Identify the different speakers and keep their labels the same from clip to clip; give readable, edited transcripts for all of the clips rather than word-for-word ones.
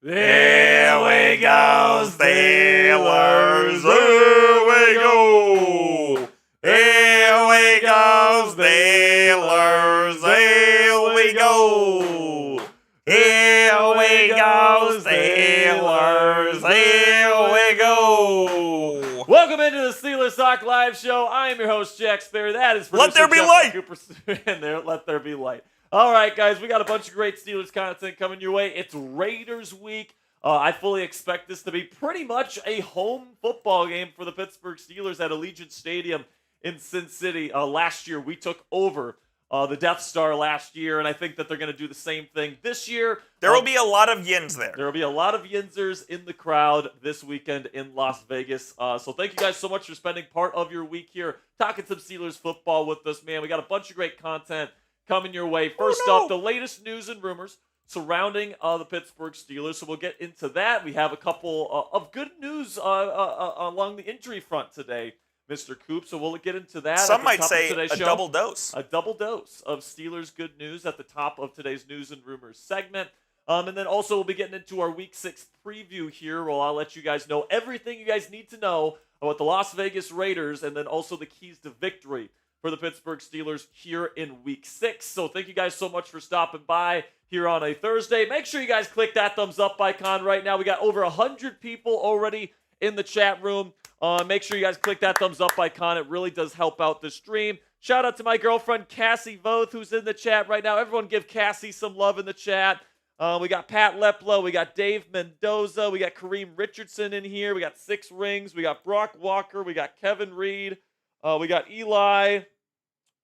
Speaker 1: Here we go, Steelers. Here we go. Here we go, Steelers. Here we go. Here we go, Steelers. Here we go. Welcome into the Steelers Talk Live Show. I am your host, Jack Sperry. That is producer
Speaker 2: Let there be
Speaker 1: Jeff
Speaker 2: light.
Speaker 1: Cooper. And there, let there be light. All right, guys, we got a bunch of great Steelers content coming your way. It's Raiders week. I fully expect this to be pretty much a home football game for the Pittsburgh Steelers at Allegiant Stadium in Sin City. Last year, we took over the Death Star last year, and I think that they're going to do the same thing this year.
Speaker 2: There will be a lot of yins there.
Speaker 1: There will be a lot of Yinzers in the crowd this weekend in Las Vegas. So thank you guys so much for spending part of your week here talking some Steelers football with us, man. We got a bunch of great content coming your way. First up, the latest news and rumors surrounding the Pittsburgh Steelers. So we'll get into that. We have a couple of good news along the injury front today, Mr. Coop. So we'll get into that.
Speaker 2: Some might say a double dose.
Speaker 1: A double dose of Steelers good news at the top of today's news and rumors segment. And then also we'll be getting into our Week 6 preview here, where I'll let you guys know everything you guys need to know about the Las Vegas Raiders and then also the keys to victory for the Pittsburgh Steelers here in Week 6. So thank you guys so much for stopping by here on a Thursday. Make sure you guys click that thumbs up icon right now. We got over 100 people already in the chat room. Make sure you guys click that thumbs up icon. It really does help out the stream. Shout out to my girlfriend, Cassie Voth, who's in the chat right now. Everyone give Cassie some love in the chat. We got Pat Leplo. We got Dave Mendoza. We got Kareem Richardson in here. We got Six Rings. We got Brock Walker. We got Kevin Reed. We got Eli.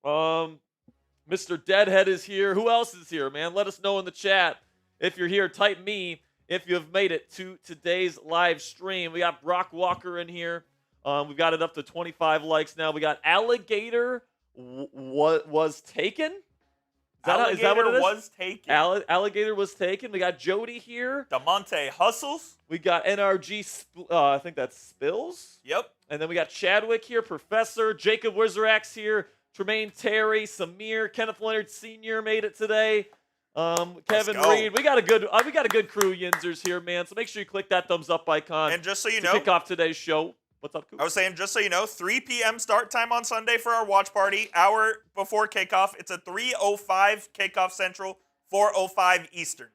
Speaker 1: Mr. Deadhead is here. Who else is here, man? Let us know in the chat. If you're here, type me if you have made it to today's live stream. We got Brock Walker in here. We've got it up to 25 likes now. We got Alligator was taken. Is that what it is?
Speaker 2: Was taken.
Speaker 1: Alligator was taken. We got Jody here.
Speaker 2: DeMonte Hustles.
Speaker 1: We got NRG, I think that's Spills.
Speaker 2: Yep.
Speaker 1: And then we got Chadwick here, Professor, Jacob Wizarax here, Tremaine Terry, Samir, Kenneth Leonard Sr. made it today. Kevin Reed. We got a good crew Yinzers here, man. So make sure you click that thumbs up icon.
Speaker 2: And just so you know,
Speaker 1: kick off today's show. What's up, Coop?
Speaker 2: I was saying, just so you know, 3 p.m. start time on Sunday for our watch party. Hour before kickoff. It's a 3:05 kickoff Central, 4:05 Eastern.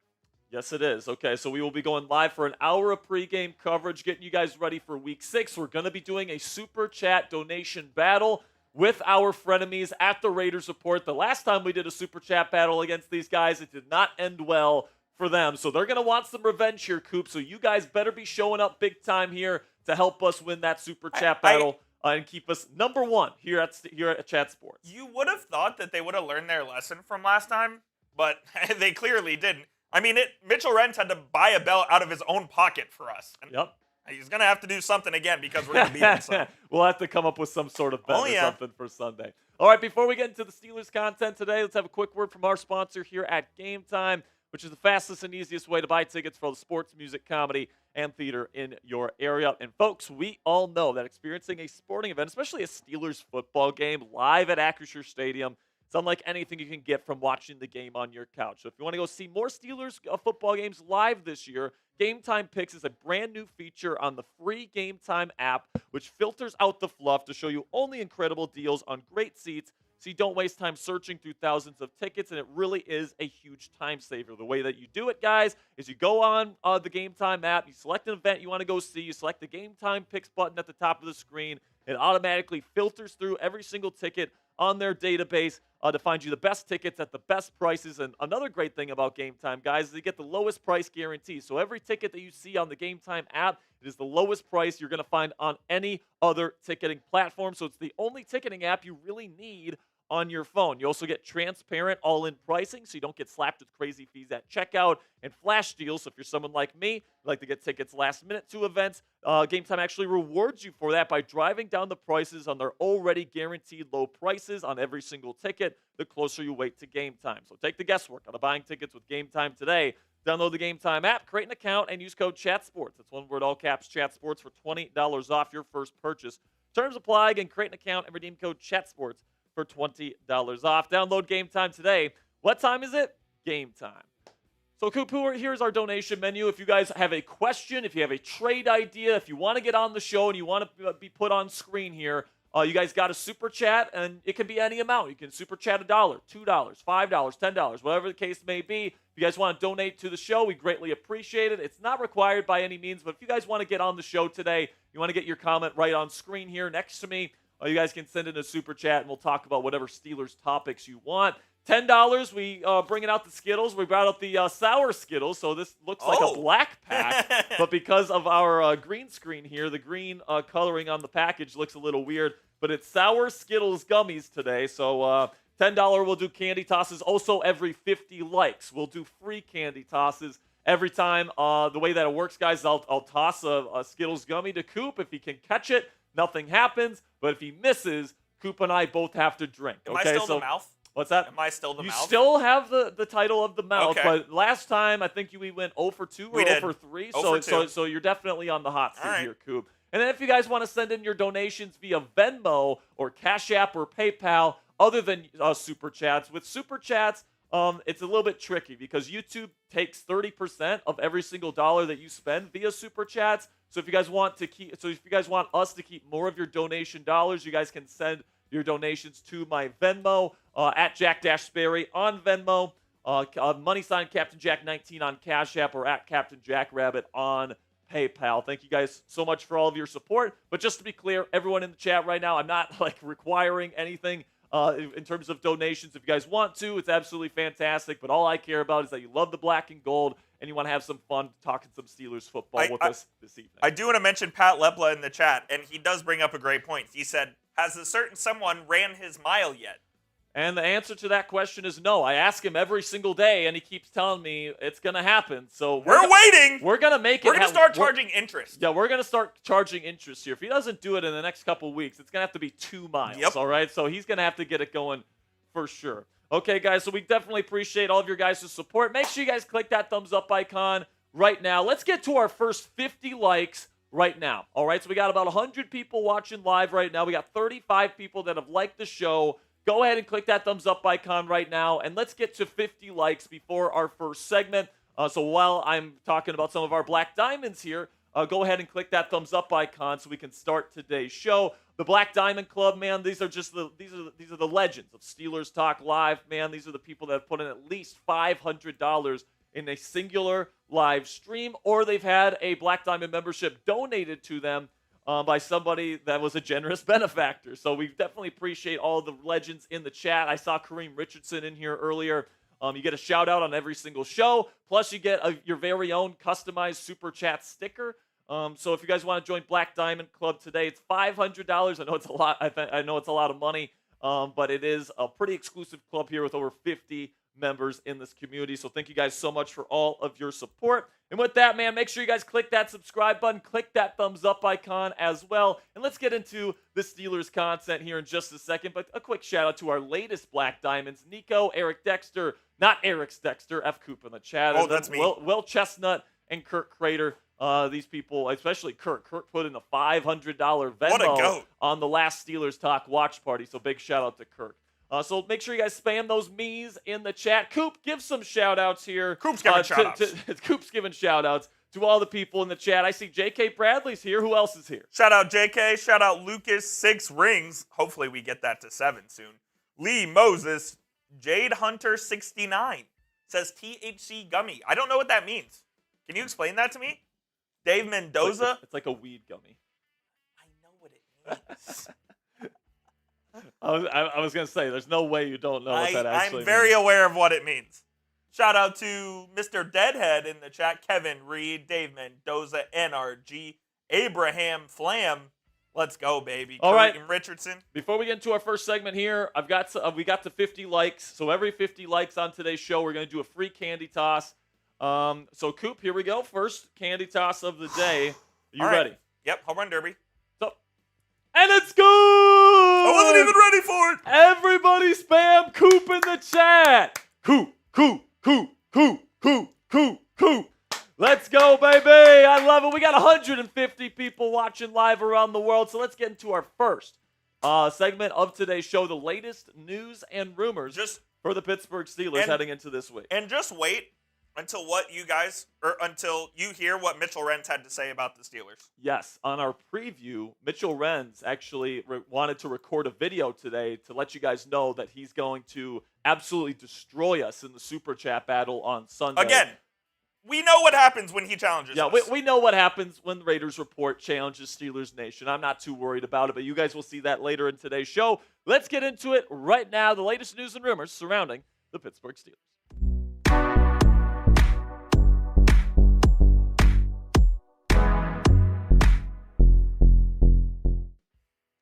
Speaker 1: Yes, it is. Okay, so we will be going live for an hour of pregame coverage, getting you guys ready for Week 6. We're going to be doing a Super Chat donation battle with our frenemies at the Raiders Report. The last time we did a Super Chat battle against these guys, it did not end well for them. So they're going to want some revenge here, Coop. So you guys better be showing up big time here to help us win that Super Chat battle and keep us number one here at Chat Sports.
Speaker 2: You would have thought that they would have learned their lesson from last time, but they clearly didn't. I mean, Mitchell Rentz had to buy a belt out of his own pocket for us. And
Speaker 1: yep.
Speaker 2: He's going to have to do something again because we're going to beat him. So.
Speaker 1: We'll have to come up with some sort of bet or something for Sunday. All right, before we get into the Steelers content today, let's have a quick word from our sponsor here at Game Time, which is the fastest and easiest way to buy tickets for all the sports, music, comedy, and theater in your area. And folks, we all know that experiencing a sporting event, especially a Steelers football game live at Acrisure Stadium, it's unlike anything you can get from watching the game on your couch. So if you want to go see more Steelers football games live this year, Game Time Picks is a brand new feature on the free Game Time app, which filters out the fluff to show you only incredible deals on great seats, so you don't waste time searching through thousands of tickets, and it really is a huge time saver. The way that you do it, guys, is you go on the Game Time app, you select an event you want to go see, you select the Game Time Picks button at the top of the screen, it automatically filters through every single ticket on their database to find you the best tickets at the best prices. And another great thing about Game Time, guys, is you get the lowest price guarantee. So every ticket that you see on the Game Time app, it is the lowest price you're going to find on any other ticketing platform. So it's the only ticketing app you really need on your phone. You also get transparent all-in pricing, so you don't get slapped with crazy fees at checkout, and flash deals. So if you're someone like me, like to get tickets last minute to events, Game Time actually rewards you for that by driving down the prices on their already guaranteed low prices on every single ticket the closer you wait to game time. So take the guesswork out of buying tickets with Game Time today. Download the Game Time app, create an account, and use code ChatSports. That's one word, all caps, ChatSports, for $20 off your first purchase. Terms apply. Again, create an account and redeem code ChatSports for $20 off. Download Game Time today. What time is it? Game time. So, Coop, here's our donation menu. If you guys have a question, if you have a trade idea, if you want to get on the show and you want to be put on screen here, you guys got a super chat, and it can be any amount. You can super chat $1, $2, $5, $10, whatever the case may be. If you guys want to donate to the show, we greatly appreciate it. It's not required by any means, but if you guys want to get on the show today, you want to get your comment right on screen here next to me, you guys can send in a super chat, and we'll talk about whatever Steelers topics you want. $10, we bringing out the Skittles. We brought out the sour Skittles, so this looks like a black pack. But because of our green screen here, the green coloring on the package looks a little weird. But it's sour Skittles gummies today. So $10 we'll do candy tosses. Also, every 50 likes, we'll do free candy tosses. Every time, the way that it works, guys, I'll toss a Skittles gummy to Coop. If he can catch it, nothing happens. But if he misses, Coop and I both have to drink.
Speaker 2: Am I still the mouth?
Speaker 1: What's that?
Speaker 2: Am I still the mouth?
Speaker 1: You still have the title of the mouth,
Speaker 2: okay.
Speaker 1: But last time I think we went 0 for 2 or 0 for 3. So you're definitely on the hot seat here, Coop. And then if you guys want to send in your donations via Venmo or Cashapp or PayPal, other than Super Chats, with Super Chats, it's a little bit tricky because YouTube takes 30% of every single dollar that you spend via Super Chats. So if you guys want us to keep more of your donation dollars, you guys can send your donations to my Venmo at Jack Sperry on Venmo, money sign Captain Jack 19 on Cash App, or at Captain Jack Rabbit on PayPal. Thank you guys so much for all of your support. But just to be clear, everyone in the chat right now, I'm not requiring anything in terms of donations. If you guys want to, it's absolutely fantastic. But all I care about is that you love the black and gold and you want to have some fun talking some Steelers football with us this evening. I
Speaker 2: do want to mention Pat Lepla in the chat, and he does bring up a great point. He said, has a certain someone ran his mile yet?
Speaker 1: And the answer to that question is no. I ask him every single day, and he keeps telling me it's going to happen. So
Speaker 2: we're waiting.
Speaker 1: We're going to make it.
Speaker 2: We're going to start charging interest.
Speaker 1: Yeah, we're going to start charging interest here. If he doesn't do it in the next couple of weeks, it's going to have to be 2 miles, all right? So he's going to have to get it going for sure. Okay, guys, so we definitely appreciate all of your guys' support. Make sure you guys click that thumbs up icon right now. Let's get to our first 50 likes right now. All right, so we got about 100 people watching live right now. We got 35 people that have liked the show. Go ahead and click that thumbs up icon right now, and let's get to 50 likes before our first segment. So while I'm talking about some of our Black Diamonds here, go ahead and click that thumbs up icon so we can start today's show. The Black Diamond Club, man, these are the legends of Steelers Talk Live, man. These are the people that have put in at least $500 in a singular live stream, or they've had a Black Diamond membership donated to them by somebody that was a generous benefactor. So we definitely appreciate all the legends in the chat. I saw Kareem Richardson in here earlier. You get a shout out on every single show. Plus, you get your very own customized Super Chat sticker. So if you guys want to join Black Diamond Club today, it's $500. I know it's a lot. I know it's a lot of money, but it is a pretty exclusive club here with over 50 members in this community. So thank you guys so much for all of your support. And with that, man, make sure you guys click that subscribe button, click that thumbs up icon as well. And let's get into the Steelers content here in just a second. But a quick shout out to our latest Black Diamonds, Nico, Eric Dexter, not Eric's Dexter, F. Coop in the chat.
Speaker 2: Oh, that's me.
Speaker 1: Will Chestnut and Kirk Crater. These people, especially Kirk. Kirk put in a $500 Venmo on the last Steelers Talk watch party. So big shout out to Kirk. So make sure you guys spam those me's in the chat. Coop, give some shout-outs here.
Speaker 2: Coop's giving shout-outs.
Speaker 1: Coop's giving shout-outs to all the people in the chat. I see J.K. Bradley's here. Who else is here?
Speaker 2: Shout out J.K. Shout out Lucas, 6 rings. Hopefully we get that to 7 soon. Lee Moses, Jade Hunter, 69. Says THC gummy. I don't know what that means. Can you explain that to me? Dave Mendoza.
Speaker 1: It's like a weed gummy.
Speaker 2: I know what it means.
Speaker 1: I was going to say, there's no way you don't know what that actually means.
Speaker 2: I'm very aware of what it means. Shout out to Mr. Deadhead in the chat, Kevin Reed, Dave Mendoza, NRG, Abraham Flam. Let's go, baby.
Speaker 1: All right,
Speaker 2: Richardson.
Speaker 1: Before we get into our first segment here, we got to 50 likes. So every 50 likes on today's show, we're going to do a free candy toss. So Coop, here we go. First candy toss of the day. Are you ready?
Speaker 2: Yep, home run derby.
Speaker 1: And it's good!
Speaker 2: I wasn't even ready for it!
Speaker 1: Everybody spam Coop in the chat! Coop, Coop, Coop, Coop, Coop, Coop, Coop. Let's go, baby! I love it. We got 150 people watching live around the world, so let's get into our first segment of today's show, the latest news and rumors for the Pittsburgh Steelers heading into this week.
Speaker 2: And just wait Until until you hear what Mitchell Renz had to say about the Steelers.
Speaker 1: Yes, on our preview, Mitchell Renz actually wanted to record a video today to let you guys know that he's going to absolutely destroy us in the Super Chat battle on Sunday.
Speaker 2: Again, we know what happens when he challenges us.
Speaker 1: Yeah, we know what happens when the Raiders Report challenges Steelers Nation. I'm not too worried about it, but you guys will see that later in today's show. Let's get into it right now. The latest news and rumors surrounding the Pittsburgh Steelers.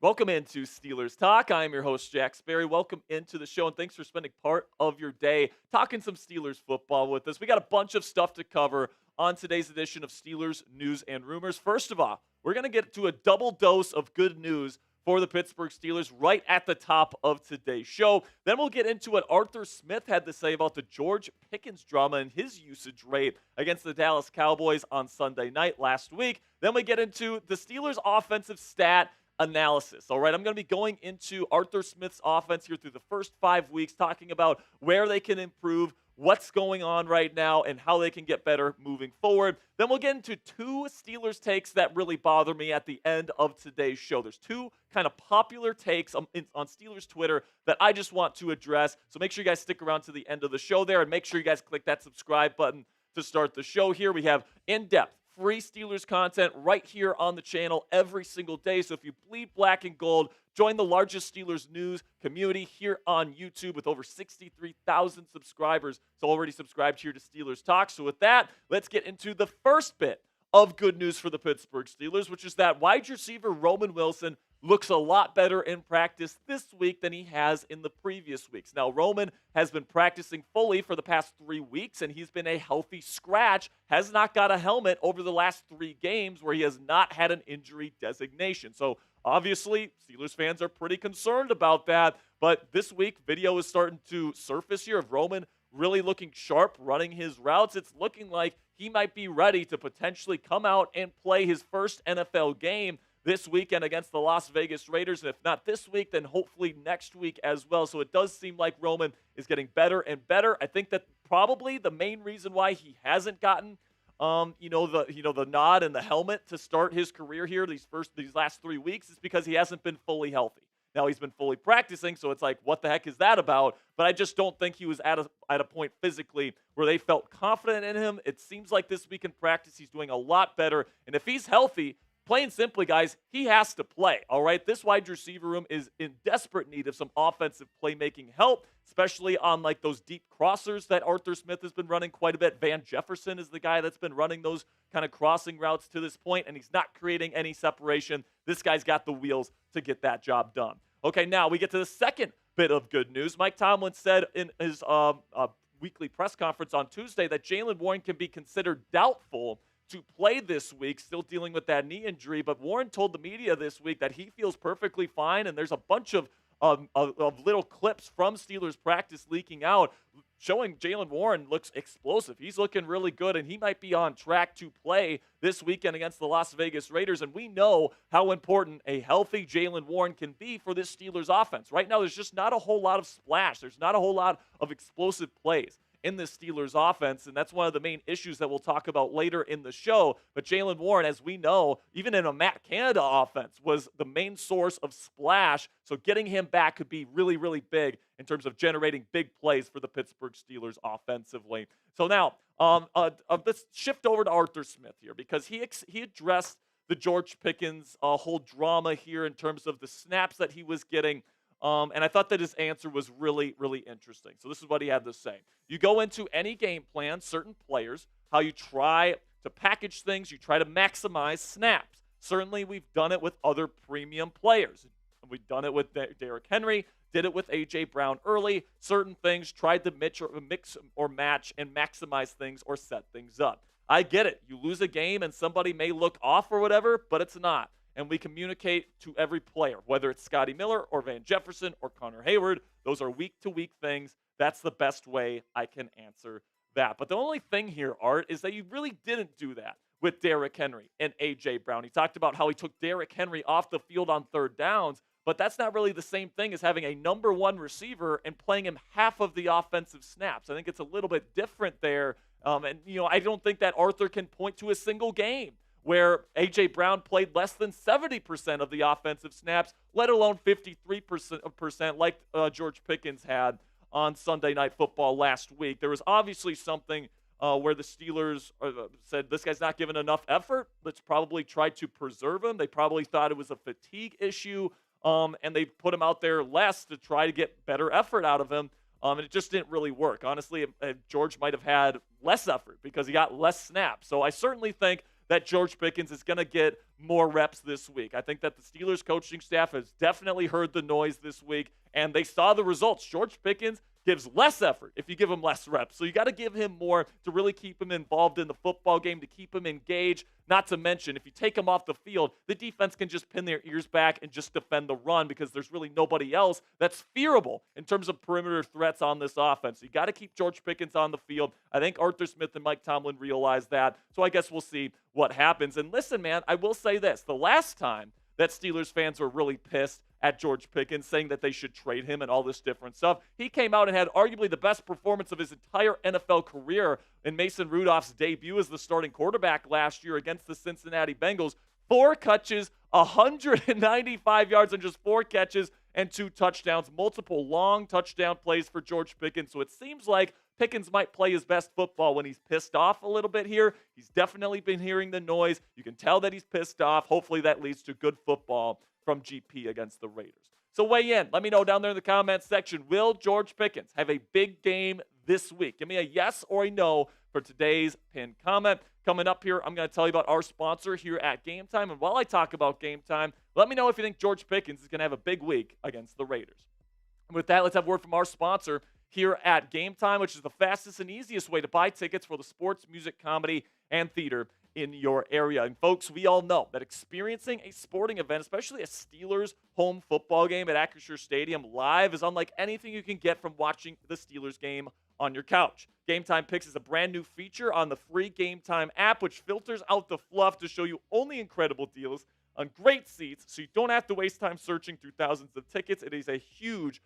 Speaker 1: Welcome into Steelers Talk. I am your host, Jack Sperry. Welcome into the show, and thanks for spending part of your day talking some Steelers football with us. We got a bunch of stuff to cover on today's edition of Steelers News and Rumors. First of all, we're going to get to a double dose of good news for the Pittsburgh Steelers right at the top of today's show. Then we'll get into what Arthur Smith had to say about the George Pickens drama and his usage rate against the Dallas Cowboys on Sunday night last week. Then we get into the Steelers' offensive stat analysis. All right, I'm going to be going into Arthur Smith's offense here through the first 5 weeks, talking about where they can improve, what's going on right now, and how they can get better moving forward. Then we'll get into two Steelers takes that really bother me at the end of today's show. There's two kind of popular takes on Steelers Twitter that I just want to address. So make sure you guys stick around to the end of the show there, and make sure you guys click that subscribe button to start the show here. We have in-depth free Steelers content right here on the channel every single day. So if you bleed black and gold, join the largest Steelers news community here on YouTube with over 63,000 subscribers. So already subscribed here to Steelers Talk. So with that, let's get into the first bit of good news for the Pittsburgh Steelers, which is that wide receiver Roman Wilson looks a lot better in practice this week than he has in the previous weeks. Now, Roman has been practicing fully for the past 3 weeks, and he's been a healthy scratch, has not got a helmet over the last 3 games where he has not had an injury designation. So, obviously, Steelers fans are pretty concerned about that, but this week, video is starting to surface here of Roman really looking sharp, running his routes. It's looking like he might be ready to potentially come out and play his first NFL game this weekend against the Las Vegas Raiders. And if not this week, then hopefully next week as well. So it does seem like Roman is getting better and better. I think that probably the main reason why he hasn't gotten the nod and the helmet to start his career here these last 3 weeks is because he hasn't been fully healthy. Now he's been fully practicing, so it's like, what the heck is that about? But I just don't think he was at a point physically where they felt confident in him. It seems like this week in practice he's doing a lot better. And if he's healthy, plain simply, guys, he has to play, all right? This wide receiver room is in desperate need of some offensive playmaking help, especially on, like, those deep crossers that Arthur Smith has been running quite a bit. Van Jefferson is the guy that's been running those kind of crossing routes to this point, and he's not creating any separation. This guy's got the wheels to get that job done. Okay, now we get to the second bit of good news. Mike Tomlin said in his weekly press conference on Tuesday that Jaylen Warren can be considered doubtful to play this week, still dealing with that knee injury. But Warren told the media this week that he feels perfectly fine, and there's a bunch of little clips from Steelers practice leaking out showing Jaylen Warren looks explosive. He's looking really good, and he might be on track to play this weekend against the Las Vegas Raiders. And we know how important a healthy Jaylen Warren can be for this Steelers offense. Right now, there's just not a whole lot of splash. There's not a whole lot of explosive plays in this Steelers offense, and that's one of the main issues that we'll talk about later in the show. But Jaylen Warren, as we know, even in a Matt Canada offense, was the main source of splash, so getting him back could be really, really big in terms of generating big plays for the Pittsburgh Steelers offensively. So now, let's shift over to Arthur Smith here, because he addressed the George Pickens whole drama here in terms of the snaps that he was getting. And I thought that his answer was really, really interesting. So this is what he had to say. You go into any game plan, certain players, how you try to package things, you try to maximize snaps. Certainly, we've done it with other premium players. We've done it with Derrick Henry, did it with A.J. Brown early. Certain things, tried to mix or match and maximize things or set things up. I get it. You lose a game and somebody may look off or whatever, but it's not. And we communicate to every player, whether it's Scotty Miller or Van Jefferson or Connor Hayward. Those are week-to-week things. That's the best way I can answer that. But the only thing here, Art, is that you really didn't do that with Derrick Henry and A.J. Brown. He talked about how he took Derrick Henry off the field on third downs, but that's not really the same thing as having a number one receiver and playing him half of the offensive snaps. I think it's a little bit different there And I don't think that Arthur can point to a single game where A.J. Brown played less than 70% of the offensive snaps, let alone 53% like George Pickens had on Sunday Night Football last week. There was obviously something where the Steelers said, this guy's not giving enough effort. Let's probably try to preserve him. They probably thought it was a fatigue issue, and they put him out there less to try to get better effort out of him. And it just didn't really work. Honestly, George might have had less effort because he got less snaps. So I certainly think that George Pickens is going to get more reps this week. I think that the Steelers coaching staff has definitely heard the noise this week, and they saw the results. George Pickens gives less effort if you give him less reps. So you got to give him more to really keep him involved in the football game, to keep him engaged. Not to mention, if you take him off the field, the defense can just pin their ears back and just defend the run because there's really nobody else that's fearable in terms of perimeter threats on this offense. So you got to keep George Pickens on the field. I think Arthur Smith and Mike Tomlin realize that. So I guess we'll see what happens. And listen, man, I will say this. The last time that Steelers fans were really pissed at George Pickens, saying that they should trade him and all this different stuff, he came out and had arguably the best performance of his entire NFL career in Mason Rudolph's debut as the starting quarterback last year against the Cincinnati Bengals. 4 catches, 195 yards on just 4 catches and 2 touchdowns, multiple long touchdown plays for George Pickens. So it seems like Pickens might play his best football when he's pissed off a little bit here. He's definitely been hearing the noise. You can tell that he's pissed off. Hopefully that leads to good football from GP against the Raiders. So weigh in. Let me know down there in the comments section. Will George Pickens have a big game this week? Give me a yes or a no for today's pinned comment. Coming up here, I'm going to tell you about our sponsor here at Game Time. And while I talk about Game Time, let me know if you think George Pickens is going to have a big week against the Raiders. And with that, let's have a word from our sponsor here at Game Time, which is the fastest and easiest way to buy tickets for the sports, music, comedy, and theater in your area. And folks, we all know that experiencing a sporting event, especially a Steelers home football game at Acrisure Stadium live, is unlike anything you can get from watching the Steelers game on your couch. Game Time Picks is a brand new feature on the free Game Time app, which filters out the fluff to show you only incredible deals on great seats, so you don't have to waste time searching through thousands of tickets. It is a huge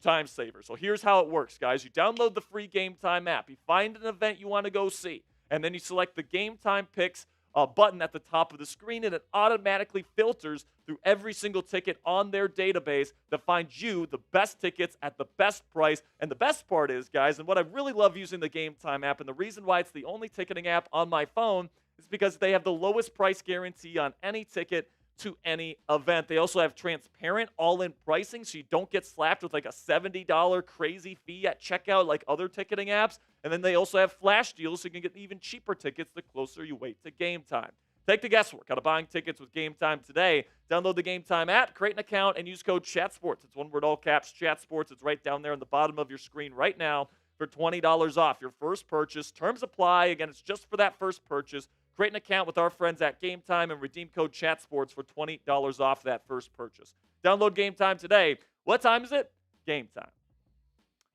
Speaker 1: time saver. So here's how it works, guys. You download the free Game Time app. You find an event you want to go see, and then you select the Game Time Picks button at the top of the screen, and it automatically filters through every single ticket on their database to find you the best tickets at the best price. And the best part is, guys, and what I really love using the Game Time app, and the reason why it's the only ticketing app on my phone, is because they have the lowest price guarantee on any ticket to any event. They also have transparent all-in pricing, so you don't get slapped with like a $70 crazy fee at checkout like other ticketing apps. And then they also have flash deals, so you can get even cheaper tickets the closer you wait to game time. Take the guesswork out of buying tickets with Game Time today. Download the Game Time app, create an account, and use code ChatSports. It's one word, all caps, ChatSports. It's right down there on the bottom of your screen right now for $20 off your first purchase. Terms apply. Again, it's just for that first purchase. Create an account with our friends at Game Time and redeem code ChatSports for $20 off that first purchase. Download Game Time today. What time is it? Game time.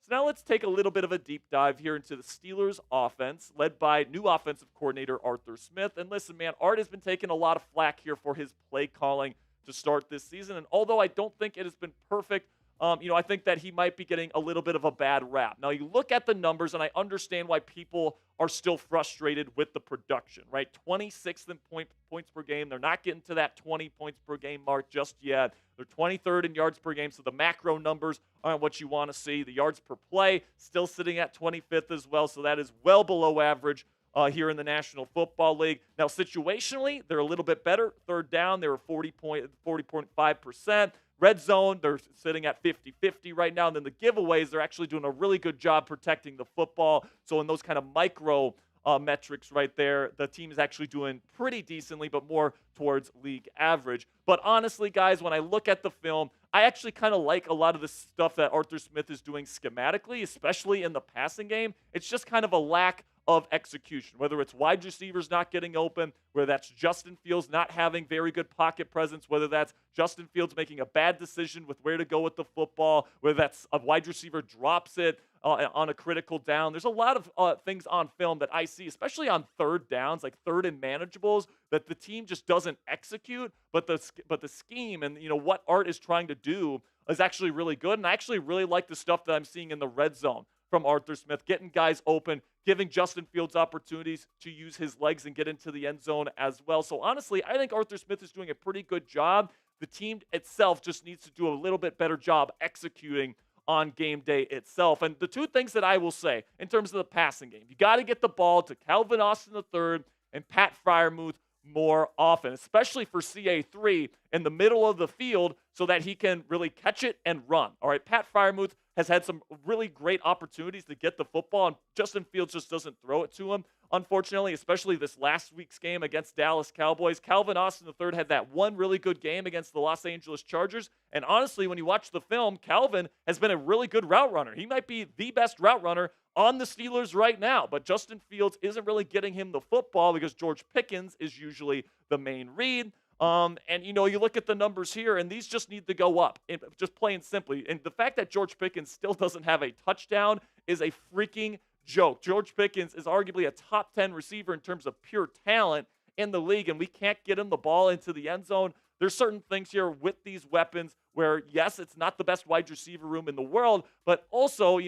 Speaker 1: So now let's take a little bit of a deep dive here into the Steelers offense, led by new offensive coordinator Arthur Smith. And listen, man, Art has been taking a lot of flack here for his play calling to start this season. And although I don't think it has been perfect, I think that he might be getting a little bit of a bad rap. Now, you look at the numbers, and I understand why people are still frustrated with the production, right? 26th in points per game. They're not getting to that 20 points per game mark just yet. They're 23rd in yards per game, so the macro numbers aren't what you want to see. The yards per play still sitting at 25th as well, so that is well below average here in the National Football League. Now, situationally, they're a little bit better. Third down, they were 40.5%. Red zone, they're sitting at 50-50 right now. And then the giveaways, they're actually doing a really good job protecting the football. So in those kind of micro metrics right there, the team is actually doing pretty decently, but more towards league average. But honestly, guys, when I look at the film, I actually kind of like a lot of the stuff that Arthur Smith is doing schematically, especially in the passing game. It's just kind of a lack of execution, whether it's wide receivers not getting open, whether that's Justin Fields not having very good pocket presence, whether that's Justin Fields making a bad decision with where to go with the football, whether that's a wide receiver drops it on a critical down. There's a lot of things on film that I see, especially on third downs, like third and manageables, that the team just doesn't execute, but the scheme and what Art is trying to do is actually really good. And I actually really like the stuff that I'm seeing in the red zone from Arthur Smith, getting guys open, giving Justin Fields opportunities to use his legs and get into the end zone as well. So honestly, I think Arthur Smith is doing a pretty good job. The team itself just needs to do a little bit better job executing on game day itself. And the two things that I will say in terms of the passing game, you got to get the ball to Calvin Austin III and Pat Freiermuth more often, especially for CA3 in the middle of the field so that he can really catch it and run. All right, Pat Freiermuth has had some really great opportunities to get the football, and Justin Fields just doesn't throw it to him, unfortunately, especially this last week's game against Dallas Cowboys. Calvin Austin III had that one really good game against the Los Angeles Chargers, and honestly, when you watch the film, Calvin has been a really good route runner. He might be the best route runner on the Steelers right now, but Justin Fields isn't really getting him the football because George Pickens is usually the main read. And, you look at the numbers here, and these just need to go up, just plain simply. And the fact that George Pickens still doesn't have a touchdown is a freaking joke. George Pickens is arguably a top 10 receiver in terms of pure talent in the league, and we can't get him the ball into the end zone. There's certain things here with these weapons where, yes, it's not the best wide receiver room in the world, but also,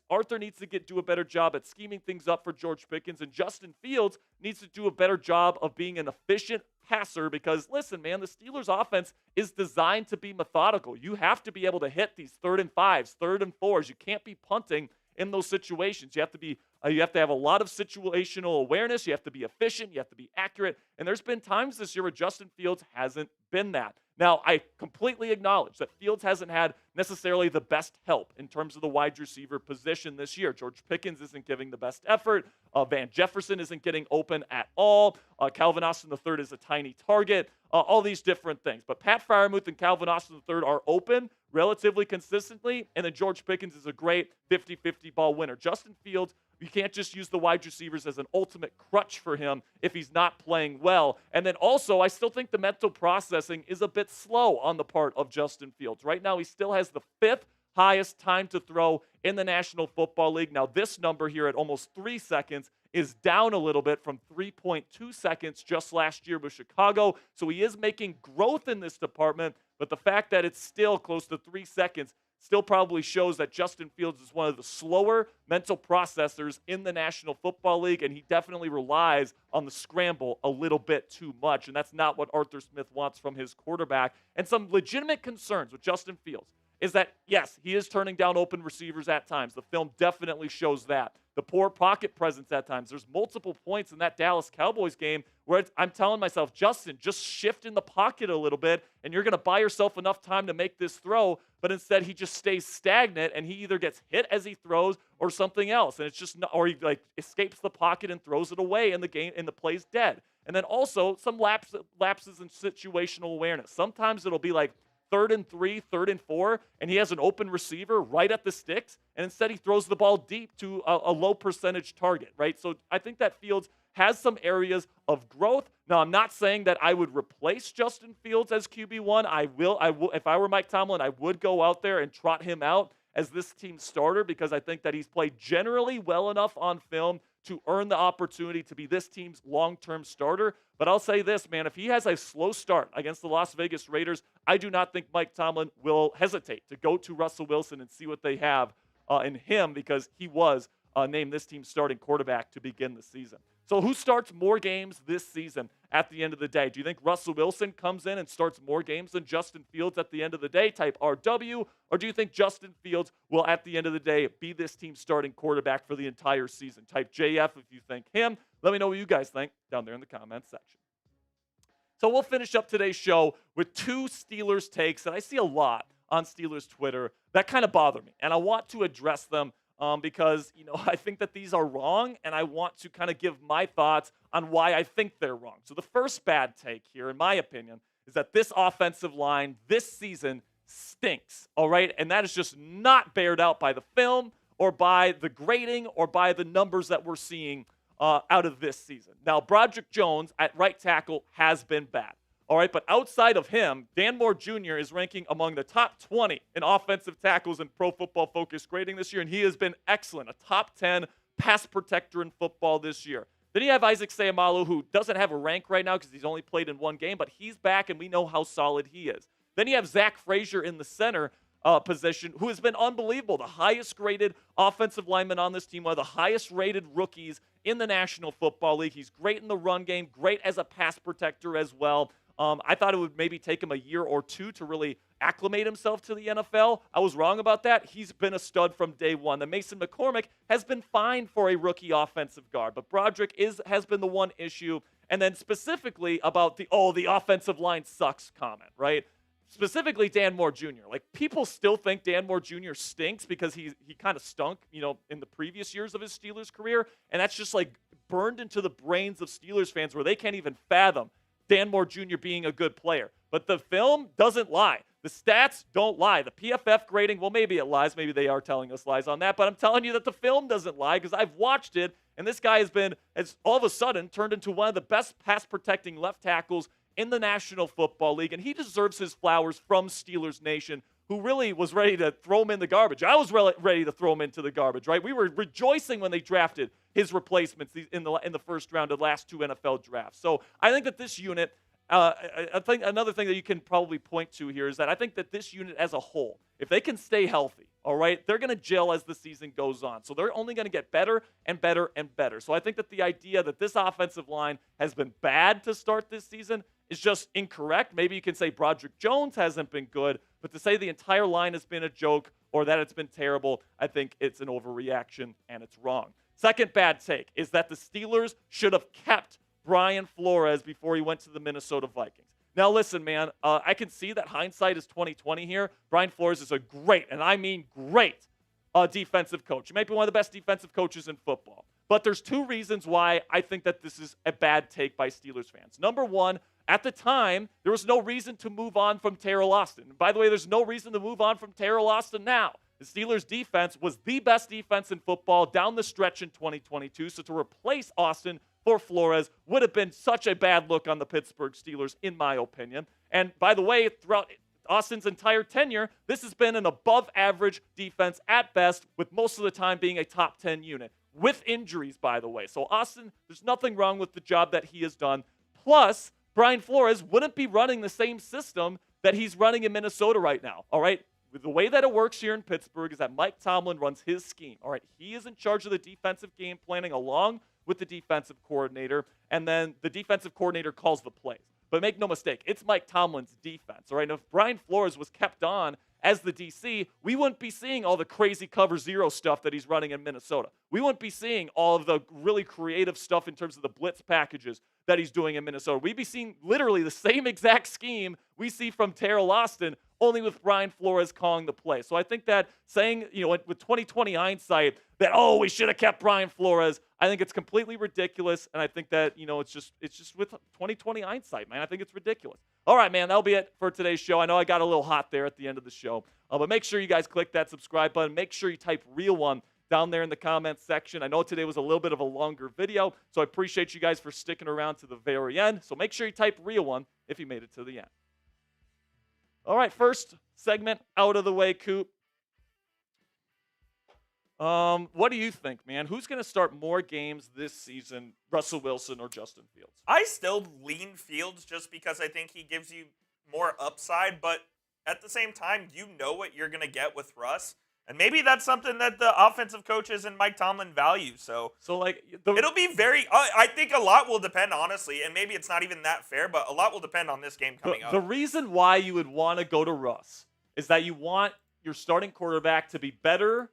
Speaker 1: Arthur needs to do a better job at scheming things up for George Pickens, and Justin Fields needs to do a better job of being an efficient passer because, listen, man, the Steelers' offense is designed to be methodical. You have to be able to hit these 3rd and 5s, 3rd and 4s. You can't be punting in those situations. You have to have a lot of situational awareness. You have to be efficient. You have to be accurate. And there's been times this year where Justin Fields hasn't been that. Now, I completely acknowledge that Fields hasn't had necessarily the best help in terms of the wide receiver position this year. George Pickens isn't giving the best effort. Van Jefferson isn't getting open at all. Calvin Austin III is a tiny target. All these different things. But Pat Freiermuth and Calvin Austin III are open relatively consistently, and then George Pickens is a great 50-50 ball winner. Justin Fields, you can't just use the wide receivers as an ultimate crutch for him if he's not playing well. And then also, I still think the mental processing is a bit slow on the part of Justin Fields. Right now, he still has the 5th highest time to throw in the National Football League. Now, this number here at almost 3 seconds is down a little bit from 3.2 seconds just last year with Chicago. So he is making growth in this department, but the fact that it's still close to 3 seconds still probably shows that Justin Fields is one of the slower mental processors in the National Football League, and he definitely relies on the scramble a little bit too much, and that's not what Arthur Smith wants from his quarterback. And some legitimate concerns with Justin Fields is that, yes, he is turning down open receivers at times. The film definitely shows that. The poor pocket presence at times. There's multiple points in that Dallas Cowboys game where I'm telling myself, Justin, just shift in the pocket a little bit, and you're going to buy yourself enough time to make this throw. But instead, he just stays stagnant, and he either gets hit as he throws or something else. And it's just not, or he escapes the pocket and throws it away, and the game and the play's dead. And then also some lapses in situational awareness. Sometimes it'll be like 3rd and 3, 3rd and 4, and he has an open receiver right at the sticks, and instead he throws the ball deep to a low percentage target, right? So I think that Fields has some areas of growth. Now, I'm not saying that I would replace Justin Fields as QB1. I will. If I were Mike Tomlin, I would go out there and trot him out as this team's starter because I think that he's played generally well enough on film to earn the opportunity to be this team's long-term starter. But I'll say this, man, if he has a slow start against the Las Vegas Raiders, I do not think Mike Tomlin will hesitate to go to Russell Wilson and see what they have in him because he was named this team's starting quarterback to begin the season. So who starts more games this season at the end of the day? Do you think Russell Wilson comes in and starts more games than Justin Fields at the end of the day? Type RW. Or do you think Justin Fields will, at the end of the day, be this team's starting quarterback for the entire season? Type JF if you think him. Let me know what you guys think down there in the comments section. So we'll finish up today's show with 2 Steelers takes that I see a lot on Steelers Twitter that kind of bother me. And I want to address them because, I think that these are wrong, and I want to kind of give my thoughts on why I think they're wrong. So the first bad take here, in my opinion, is that this offensive line this season stinks, all right? And that is just not bared out by the film or by the grading or by the numbers that we're seeing out of this season. Now, Broderick Jones at right tackle has been bad. All right, but outside of him, Dan Moore Jr. is ranking among the top 20 in offensive tackles in Pro Football Focus grading this year, and he has been excellent, a top 10 pass protector in football this year. Then you have Isaac Seumalo, who doesn't have a rank right now because he's only played in 1 game, but he's back, and we know how solid he is. Then you have Zach Frazier in the center, position, who has been unbelievable. The highest graded offensive lineman on this team, one of the highest rated rookies in the National Football League. He's great in the run game, great as a pass protector as well. I thought it would maybe take him a year or two to really acclimate himself to the NFL. I was wrong about that. He's been a stud from day one. The Mason McCormick has been fine for a rookie offensive guard, but Broderick has been the one issue. And then specifically about the offensive line sucks comment, right? Specifically Dan Moore Jr. Like, people still think Dan Moore Jr. stinks because he kind of stunk, in the previous years of his Steelers career. And that's just like burned into the brains of Steelers fans where they can't even fathom Dan Moore Jr. being a good player. But the film doesn't lie. The stats don't lie. The PFF grading, well, maybe it lies. Maybe they are telling us lies on that. But I'm telling you that the film doesn't lie because I've watched it, and this guy has all of a sudden turned into one of the best pass-protecting left tackles in the National Football League, and he deserves his flowers from Steelers Nation, who really was ready to throw him in the garbage. I was ready to throw him into the garbage, right? We were rejoicing when they drafted his replacements in the first round of the last two NFL drafts. So I think that this unit, I think another thing that you can probably point to here is that I think that this unit as a whole, if they can stay healthy, all right, they're going to gel as the season goes on. So they're only going to get better and better and better. So I think that the idea that this offensive line has been bad to start this season is just incorrect. Maybe you can say Broderick Jones hasn't been good, but to say the entire line has been a joke or that it's been terrible, I think it's an overreaction and it's wrong. Second bad take is that the Steelers should have kept Brian Flores before he went to the Minnesota Vikings. Now, listen, man, I can see that hindsight is 20/20 here. Brian Flores is a great, and I mean great, defensive coach. He might be one of the best defensive coaches in football. But there's two reasons why I think that this is a bad take by Steelers fans. Number one, at the time, there was no reason to move on from Terrell Austin. And by the way, there's no reason to move on from Terrell Austin now. The Steelers' defense was the best defense in football down the stretch in 2022. So to replace Austin for Flores would have been such a bad look on the Pittsburgh Steelers, in my opinion. And by the way, throughout Austin's entire tenure, this has been an above-average defense at best, with most of the time being a top 10 unit, with injuries, by the way. So Austin, there's nothing wrong with the job that he has done. Plus, Brian Flores wouldn't be running the same system that he's running in Minnesota right now, all right? The way that it works here in Pittsburgh is that Mike Tomlin runs his scheme, all right? He is in charge of the defensive game planning along with the defensive coordinator, and then the defensive coordinator calls the plays. But make no mistake, it's Mike Tomlin's defense, all right? Now, if Brian Flores was kept on as the DC, we wouldn't be seeing all the crazy cover zero stuff that he's running in Minnesota. We wouldn't be seeing all of the really creative stuff in terms of the blitz packages that he's doing in Minnesota. We'd be seeing literally the same exact scheme we see from Terrell Austin, only with Brian Flores calling the play. So I think that saying, with 2020 hindsight, that, we should have kept Brian Flores, I think it's completely ridiculous. And I think that, it's just with 2020 hindsight, man. I think it's ridiculous. All right, man, that'll be it for today's show. I know I got a little hot there at the end of the show. But make sure you guys click that subscribe button. Make sure you type real one down there in the comments section. I know today was a little bit of a longer video, so I appreciate you guys for sticking around to the very end. So make sure you type real one if you made it to the end. All right, first segment out of the way, Coop. What do you think, man? Who's going to start more games this season, Russell Wilson or Justin Fields?
Speaker 2: I still lean Fields just because I think he gives you more upside, but at the same time, you know what you're going to get with Russ. And maybe that's something that the offensive coaches and Mike Tomlin value. So it'll be I think a lot will depend, honestly, and maybe it's not even that fair, but a lot will depend on this game coming up.
Speaker 1: The reason why you would want to go to Russ is that you want your starting quarterback to be better,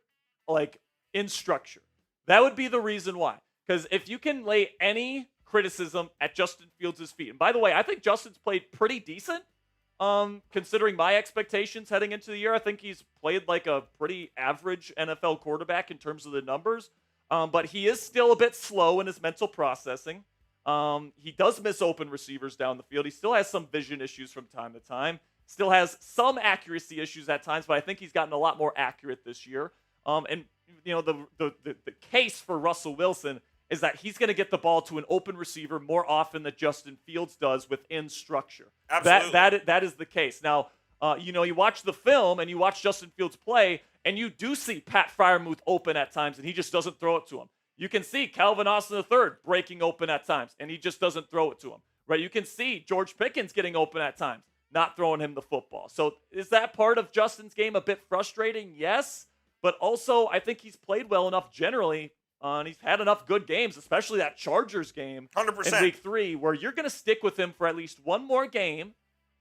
Speaker 1: in structure. That would be the reason why. Because if you can lay any criticism at Justin Fields' feet, and by the way, I think Justin's played pretty decent. Considering my expectations heading into the year, I think he's played like a pretty average NFL quarterback in terms of the numbers. But he is still a bit slow in his mental processing. He does miss open receivers down the field. He still has some vision issues from time to time. Still has some accuracy issues at times, but I think he's gotten a lot more accurate this year. And the case for Russell Wilson is that he's going to get the ball to an open receiver more often than Justin Fields does within structure.
Speaker 2: Absolutely.
Speaker 1: That is the case. Now, you watch the film and you watch Justin Fields play, and you do see Pat Freiermuth open at times, and he just doesn't throw it to him. You can see Calvin Austin III breaking open at times, and he just doesn't throw it to him. Right? You can see George Pickens getting open at times. not throwing him the football. So is that part of Justin's game a bit frustrating? Yes. But also, I think he's played well enough generally, and he's had enough good games, especially that Chargers game
Speaker 2: 100%.
Speaker 1: in week 3, where you're going to stick with him for at least one more game.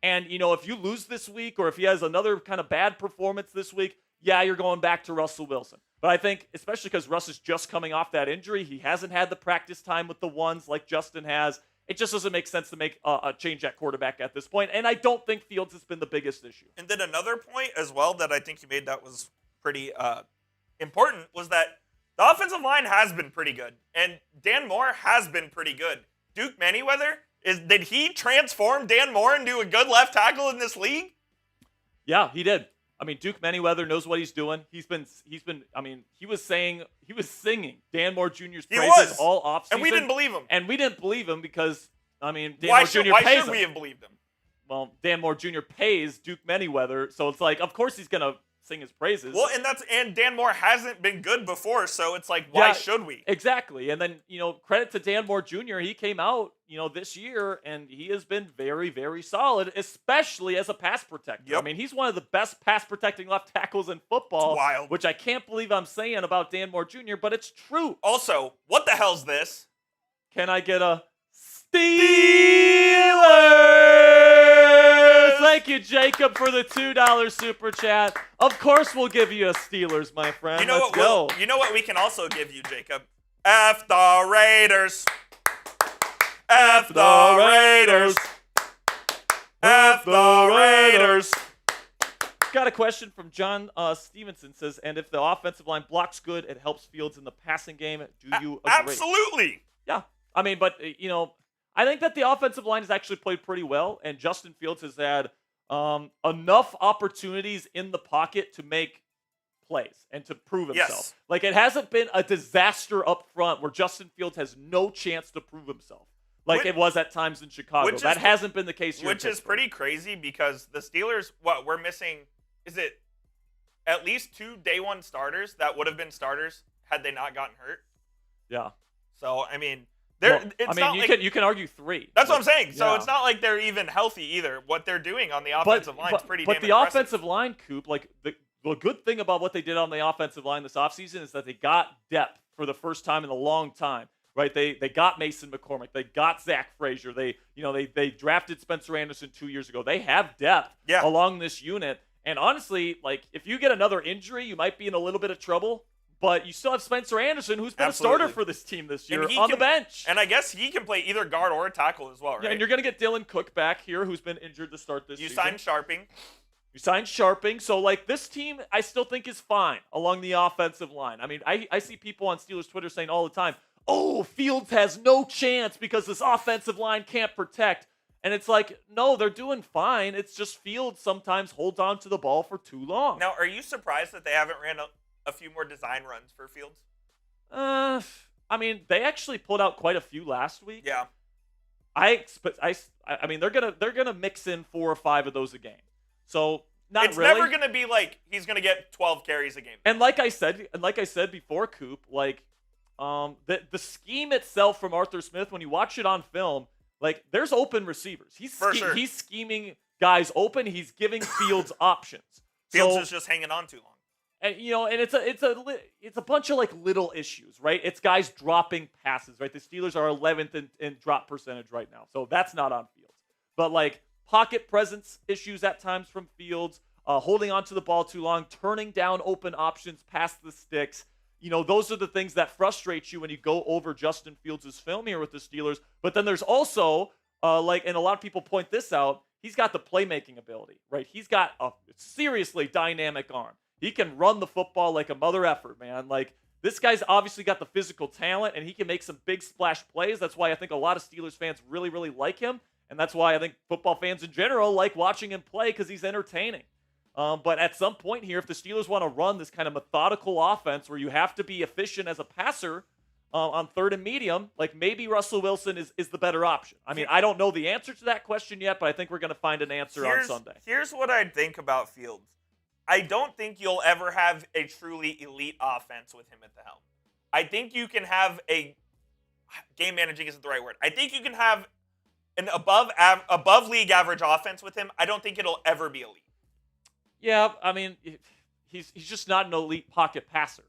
Speaker 1: And, if you lose this week or if he has another kind of bad performance this week, yeah, you're going back to Russell Wilson. But I think, especially because Russ is just coming off that injury, he hasn't had the practice time with the ones like Justin has. It just doesn't make sense to make a change at quarterback at this point. And I don't think Fields has been the biggest issue.
Speaker 2: And then another point as well that I think you made that was pretty important was that the offensive line has been pretty good. And Dan Moore has been pretty good. Duke Manyweather, did he transform Dan Moore into a good left tackle in this league?
Speaker 1: Yeah, he did. I mean, Duke Manyweather knows what he's doing. He was singing Dan Moore Jr.'s praises all offseason.
Speaker 2: And we didn't believe him.
Speaker 1: And we didn't believe him because, Dan Moore Jr.
Speaker 2: Why
Speaker 1: pays him.
Speaker 2: should we have believed him?
Speaker 1: Well, Dan Moore Jr. pays Duke Manyweather, so it's like, of course he's going to sing his praises.
Speaker 2: Well, and Dan Moore hasn't been good before, so it's like, why should we?
Speaker 1: Exactly. And then, credit to Dan Moore Jr. He came out, this year, and he has been very, very solid, especially as a pass protector.
Speaker 2: Yep.
Speaker 1: I mean, he's one of the best pass protecting left tackles in football.
Speaker 2: It's wild.
Speaker 1: Which I can't believe I'm saying about Dan Moore Jr., but it's true.
Speaker 2: Also, what the hell's this?
Speaker 1: Can I get a Steelers? Thank you, Jacob, for the $2 super chat. Of course we'll give you a Steelers, my friend. Let's go.
Speaker 2: You know what we can also give you, Jacob? F the Raiders. F the Raiders. F the Raiders.
Speaker 1: Got a question from John Stevenson. Says, and if the offensive line blocks good, it helps Fields in the passing game. Do you agree?
Speaker 2: Absolutely.
Speaker 1: Yeah. I mean, but, I think that the offensive line has actually played pretty well, and Justin Fields has had enough opportunities in the pocket to make plays and to prove himself.
Speaker 2: Yes.
Speaker 1: Like, it hasn't been a disaster up front where Justin Fields has no chance to prove himself, like it was at times in Chicago. That hasn't been the case here.
Speaker 2: Which is pretty crazy because the Steelers, we're missing, is it at least 2 day one starters that would have been starters had they not gotten hurt?
Speaker 1: Yeah.
Speaker 2: So, I mean...
Speaker 1: you can argue 3.
Speaker 2: That's what I'm saying. So it's not like they're even healthy either. What they're doing on the offensive line is pretty damn impressive.
Speaker 1: But the offensive line, Coop, like the good thing about what they did on the offensive line this offseason is that they got depth for the first time in a long time. Right? They got Mason McCormick. They got Zach Frazier. They drafted Spencer Anderson 2 years ago. They have depth along this unit. And honestly, like if you get another injury, you might be in a little bit of trouble. But you still have Spencer Anderson, who's been a starter for this team this year on the bench.
Speaker 2: And I guess he can play either guard or tackle as well, right?
Speaker 1: Yeah, and you're going to get Dylan Cook back here, who's been injured to start this season.
Speaker 2: You signed Sharping.
Speaker 1: So, like, this team, I still think is fine along the offensive line. I mean, I see people on Steelers Twitter saying all the time, oh, Fields has no chance because this offensive line can't protect. And it's like, no, they're doing fine. It's just Fields sometimes holds on to the ball for too long.
Speaker 2: Now, are you surprised that they haven't ran a few more design runs for Fields?
Speaker 1: I mean, they actually pulled out quite a few last week.
Speaker 2: Yeah.
Speaker 1: I mean, they're gonna mix in 4 or 5 of those a game. So
Speaker 2: it's
Speaker 1: really.
Speaker 2: Never gonna be like he's gonna get 12 carries a game.
Speaker 1: And like I said before, Coop, like the scheme itself from Arthur Smith, when you watch it on film, like there's open receivers. He's scheming guys open. He's giving Fields options.
Speaker 2: Fields is just hanging on too long.
Speaker 1: And and it's a bunch of like little issues, right? It's guys dropping passes, right? The Steelers are 11th in drop percentage right now, so that's not on Fields. But like pocket presence issues at times from Fields, holding onto the ball too long, turning down open options past the sticks. Those are the things that frustrate you when you go over Justin Fields' film here with the Steelers. But then there's also and a lot of people point this out, he's got the playmaking ability, right? He's got a seriously dynamic arm. He can run the football like a mother effer, man. Like, this guy's obviously got the physical talent, and he can make some big splash plays. That's why I think a lot of Steelers fans really, really like him, and that's why I think football fans in general like watching him play because he's entertaining. But at some point here, if the Steelers want to run this kind of methodical offense where you have to be efficient as a passer on 3rd and medium, like maybe Russell Wilson is the better option. I mean, I don't know the answer to that question yet, but I think we're going to find an answer on Sunday.
Speaker 2: Here's what I think about Fields. I don't think you'll ever have a truly elite offense with him at the helm. I think you can have a game managing isn't the right word. I think you can have an above league average offense with him, I don't think it'll ever be elite.
Speaker 1: Yeah, I mean, he's just not an elite pocket passer.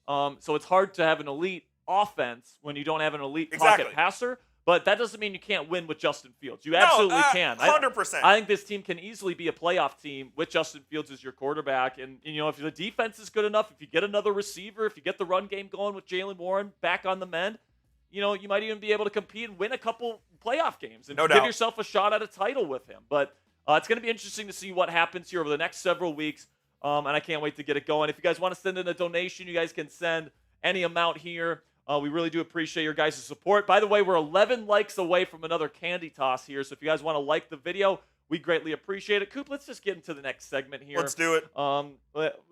Speaker 1: So it's hard to have an elite offense when you don't have an elite pocket passer. But that doesn't mean you can't win with Justin Fields. You absolutely can.
Speaker 2: 100%.
Speaker 1: I think this team can easily be a playoff team with Justin Fields as your quarterback. And, if the defense is good enough, if you get another receiver, if you get the run game going with Jaylen Warren back on the mend, you might even be able to compete and win a couple playoff games and give yourself a shot at a title with him. But it's going to be interesting to see what happens here over the next several weeks. And I can't wait to get it going. If you guys want to send in a donation, you guys can send any amount here. We really do appreciate your guys' support. By the way, we're 11 likes away from another candy toss here. So if you guys want to like the video, we greatly appreciate it. Coop, let's just get into the next segment here.
Speaker 2: Let's do it.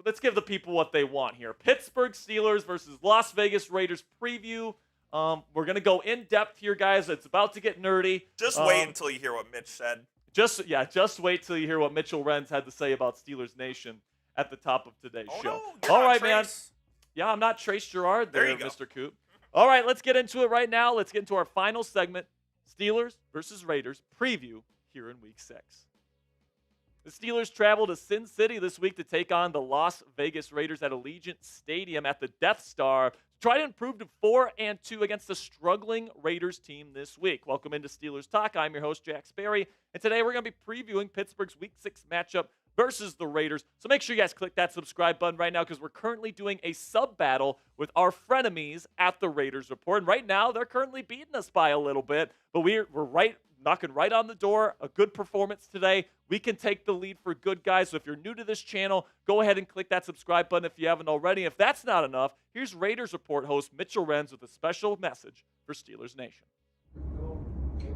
Speaker 1: Let's give the people what they want here. Pittsburgh Steelers versus Las Vegas Raiders preview. We're going to go in depth here, guys. It's about to get nerdy.
Speaker 2: Just wait until you hear what Mitch said.
Speaker 1: Just wait till you hear what Mitchell Renz had to say about Steelers Nation at the top of today's show.
Speaker 2: No,
Speaker 1: all right,
Speaker 2: Trace.
Speaker 1: man. Yeah, I'm not Trace Gerard there
Speaker 2: Mr.
Speaker 1: Coop. All right, let's get into it right now. Let's get into our final segment, Steelers versus Raiders preview here in Week 6. The Steelers travel to Sin City this week to take on the Las Vegas Raiders at Allegiant Stadium at the Death Star to try to improve to 4-2 against the struggling Raiders team this week. Welcome into Steelers Talk. I'm your host, Jack Sperry, and today we're going to be previewing Pittsburgh's Week 6 matchup versus the Raiders. So make sure you guys click that subscribe button right now because we're currently doing a sub-battle with our frenemies at the Raiders Report. And right now, they're currently beating us by a little bit, but we're knocking right on the door. A good performance today. We can take the lead for good, guys. So if you're new to this channel, go ahead and click that subscribe button if you haven't already. If that's not enough, here's Raiders Report host Mitchell Renz with a special message for Steelers Nation.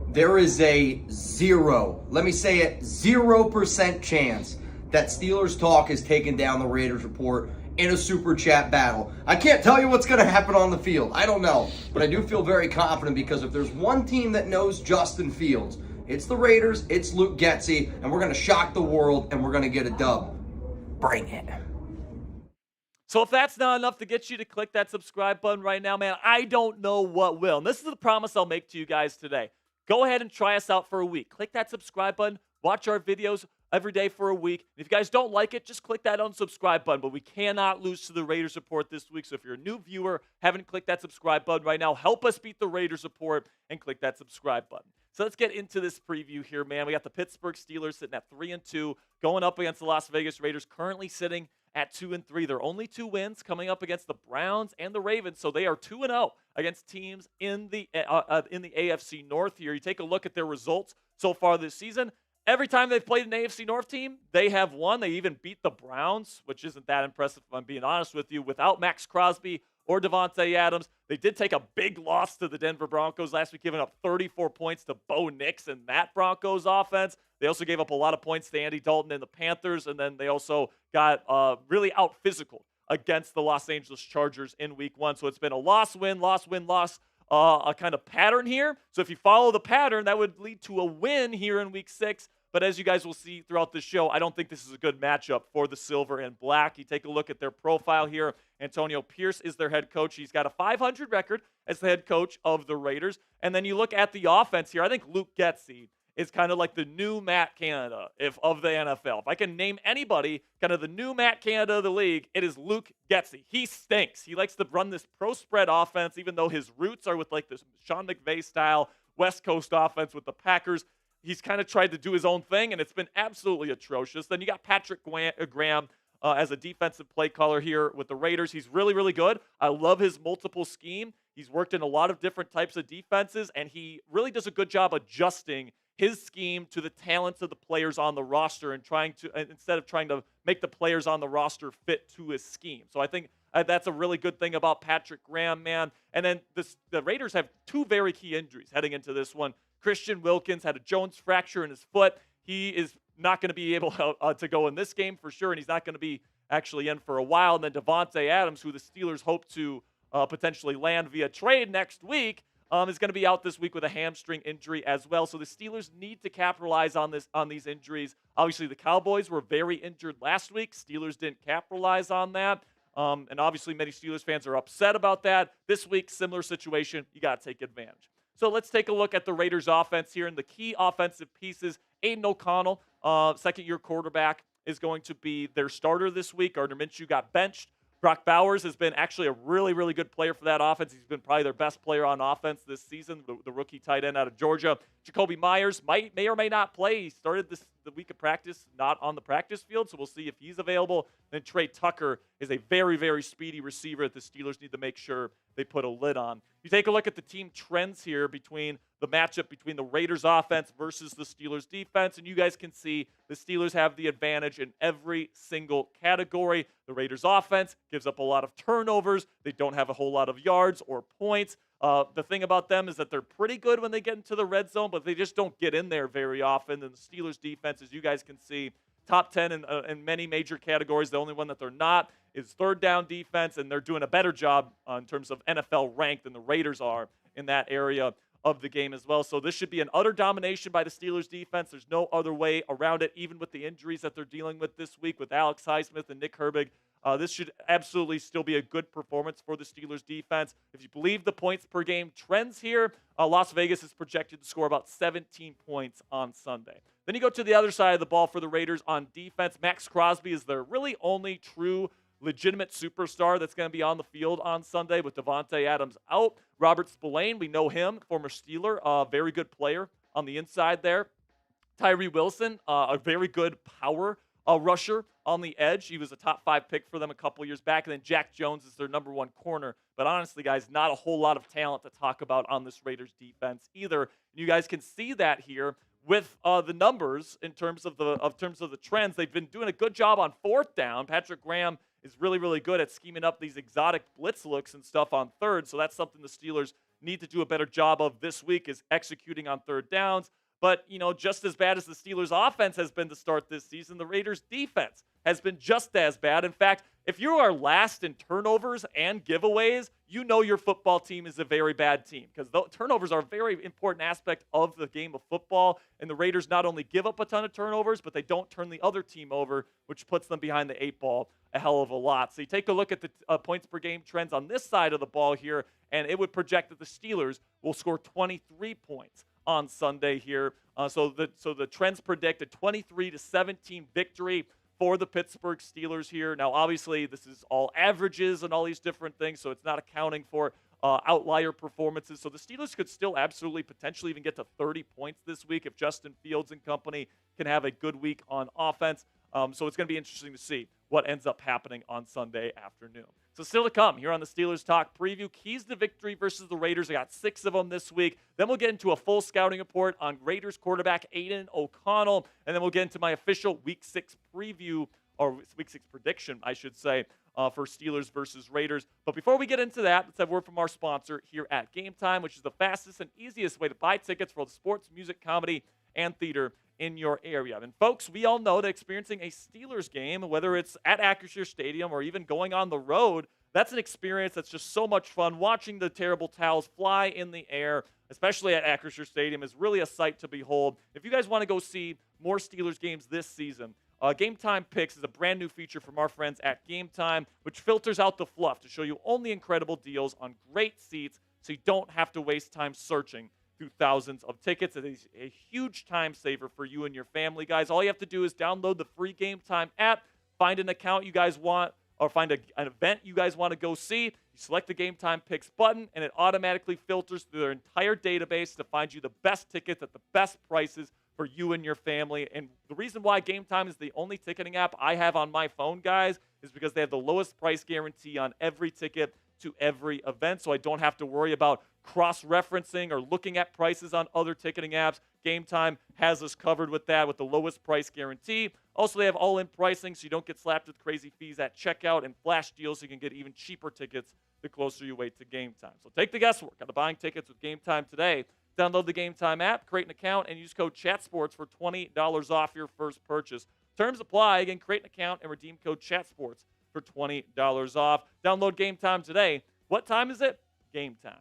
Speaker 3: There is a 0% chance that Steelers Talk is taking down the Raiders Report in a super chat battle. I can't tell you what's going to happen on the field. I don't know. But I do feel very confident because if there's one team that knows Justin Fields, it's the Raiders, it's Luke Getsy, and we're going to shock the world and we're going to get a dub. Bring it.
Speaker 1: So if that's not enough to get you to click that subscribe button right now, man, I don't know what will. And this is the promise I'll make to you guys today. Go ahead and try us out for a week. Click that subscribe button. Watch our videos every day for a week. If you guys don't like it, just click that unsubscribe button. But we cannot lose to the Raiders Report this week. So if you're a new viewer, haven't clicked that subscribe button right now, help us beat the Raiders Report and click that subscribe button. So let's get into this preview here, man. We got the Pittsburgh Steelers sitting at 3-2, going up against the Las Vegas Raiders, currently sitting at 2-3. They're only 2 wins coming up against the Browns and the Ravens, so they are 2-0 against teams in the AFC North here. You take a look at their results so far this season. Every time they've played an AFC North team, they have won. They even beat the Browns, which isn't that impressive if I'm being honest with you, without Max Crosby or Devontae Adams. They did take a big loss to the Denver Broncos last week, giving up 34 points to Bo Nix and that Broncos offense. They also gave up a lot of points to Andy Dalton and the Panthers, and then they also got really out physical against the Los Angeles Chargers in Week 1. So it's been a loss, win, loss, win, loss, a kind of pattern here. So if you follow the pattern, that would lead to a win here in Week 6. But as you guys will see throughout the show, I don't think this is a good matchup for the Silver and Black. You take a look at their profile here. Antonio Pierce is their head coach. He's got a .500 record as the head coach of the Raiders. And then you look at the offense here. I think Luke Getsy is kind of like the new Matt Canada of the NFL. If I can name anybody kind of the new Matt Canada of the league, it is Luke Getsy. He stinks. He likes to run this pro spread offense, even though his roots are with like this Sean McVay style West Coast offense with the Packers. He's kind of tried to do his own thing, and it's been absolutely atrocious. Then you got Patrick Graham as a defensive play caller here with the Raiders. He's really, really good. I love his multiple scheme. He's worked in a lot of different types of defenses, and he really does a good job adjusting his scheme to the talents of the players on the roster and instead of trying to make the players on the roster fit to his scheme. So I think that's a really good thing about Patrick Graham, man. And then the Raiders have 2 very key injuries heading into this one. Christian Wilkins had a Jones fracture in his foot. He is not going to be able to go in this game for sure, and he's not going to be actually in for a while. And then Devontae Adams, who the Steelers hope to potentially land via trade next week, is going to be out this week with a hamstring injury as well. So the Steelers need to capitalize on these injuries. Obviously, the Cowboys were very injured last week. Steelers didn't capitalize on that. And obviously, many Steelers fans are upset about that. This week, similar situation. You got to take advantage. So let's take a look at the Raiders offense here and the key offensive pieces. Aiden O'Connell, second-year quarterback, is going to be their starter this week. Gardner Minshew got benched. Brock Bowers has been actually a really, really good player for that offense. He's been probably their best player on offense this season, the rookie tight end out of Georgia. Jacoby Myers may or may not play. He started the week of practice not on the practice field, so we'll see if he's available. Then Trey Tucker is a very, very speedy receiver that the Steelers need to make sure they put a lid on. You take a look at the team trends here between the matchup between the Raiders offense versus the Steelers defense, and you guys can see the Steelers have the advantage in every single category. The Raiders offense gives up a lot of turnovers. They don't have a whole lot of yards or points. The thing about them is that they're pretty good when they get into the red zone, but they just don't get in there very often. And the Steelers defense, as you guys can see, top 10 in many major categories. The only one that they're not is third down defense, and they're doing a better job in terms of NFL rank than the Raiders are in that area of the game as well. So this should be an utter domination by the Steelers defense. There's no other way around it, even with the injuries that they're dealing with this week with Alex Highsmith and Nick Herbig. This should absolutely still be a good performance for the Steelers defense. If you believe the points per game trends here, Las Vegas is projected to score about 17 points on Sunday. Then you go to the other side of the ball for the Raiders on defense. Max Crosby is their really only true legitimate superstar that's going to be on the field on Sunday with Devontae Adams out. Robert Spillane, we know him, former Steeler, a very good player on the inside there. Tyree Wilson, a very good power rusher on the edge. He was a top 5 pick for them a couple years back. And then Jack Jones is their number 1 corner. But honestly, guys, not a whole lot of talent to talk about on this Raiders defense either. And you guys can see that here with the numbers in terms of the trends. They've been doing a good job on fourth down. Patrick Graham is really, really good at scheming up these exotic blitz looks and stuff on third. So that's something the Steelers need to do a better job of this week, is executing on third downs. But, just as bad as the Steelers offense has been to start this season, the Raiders defense has been just as bad. In fact, if you are last in turnovers and giveaways, you know your football team is a very bad team, because turnovers are a very important aspect of the game of football. And the Raiders not only give up a ton of turnovers, but they don't turn the other team over, which puts them behind the 8 ball a hell of a lot. So you take a look at the points per game trends on this side of the ball here, and it would project that the Steelers will score 23 points on Sunday here. So the trends predict a 23-17 victory for the Pittsburgh Steelers here. Now, obviously, this is all averages and all these different things, so it's not accounting for outlier performances. So the Steelers could still absolutely potentially even get to 30 points this week if Justin Fields and company can have a good week on offense. So it's going to be interesting to see what ends up happening on Sunday afternoon. So still to come here on the Steelers Talk Preview. Keys to victory versus the Raiders. I got 6 of them this week. Then we'll get into a full scouting report on Raiders quarterback Aiden O'Connell. And then we'll get into my official Week 6 preview, or Week 6 prediction, I should say, for Steelers versus Raiders. But before we get into that, let's have a word from our sponsor here at Game Time, which is the fastest and easiest way to buy tickets for the sports, music, comedy, and theater in your area. And folks, we all know that experiencing a Steelers game, whether it's at Acrisure Stadium or even going on the road, that's an experience that's just so much fun. Watching the terrible towels fly in the air, especially at Acrisure Stadium, is really a sight to behold. If you guys want to go see more Steelers games this season, Game Time Picks is a brand new feature from our friends at Game Time, which filters out the fluff to show you only incredible deals on great seats, so you don't have to waste time searching through thousands of tickets. It is a huge time saver for you and your family, guys. All you have to do is download the free Game Time app, find an account you guys want, or find an event you guys want to go see. You select the Game Time Picks button, and it automatically filters through their entire database to find you the best tickets at the best prices for you and your family. And the reason why Game Time is the only ticketing app I have on my phone, guys, is because they have the lowest price guarantee on every ticket to every event, so I don't have to worry about cross-referencing or looking at prices on other ticketing apps. Game Time has us covered with that, with the lowest price guarantee. Also, they have all-in pricing, so you don't get slapped with crazy fees at checkout, and flash deals so you can get even cheaper tickets the closer you wait to game time. So take the guesswork out of buying tickets with Game Time today. Download the Game Time app, create an account, and use code CHATSPORTS for $20 off your first purchase. Terms apply. Again, create an account and redeem code CHATSPORTS for $20 off. Download Game Time today. What time is it? Game time.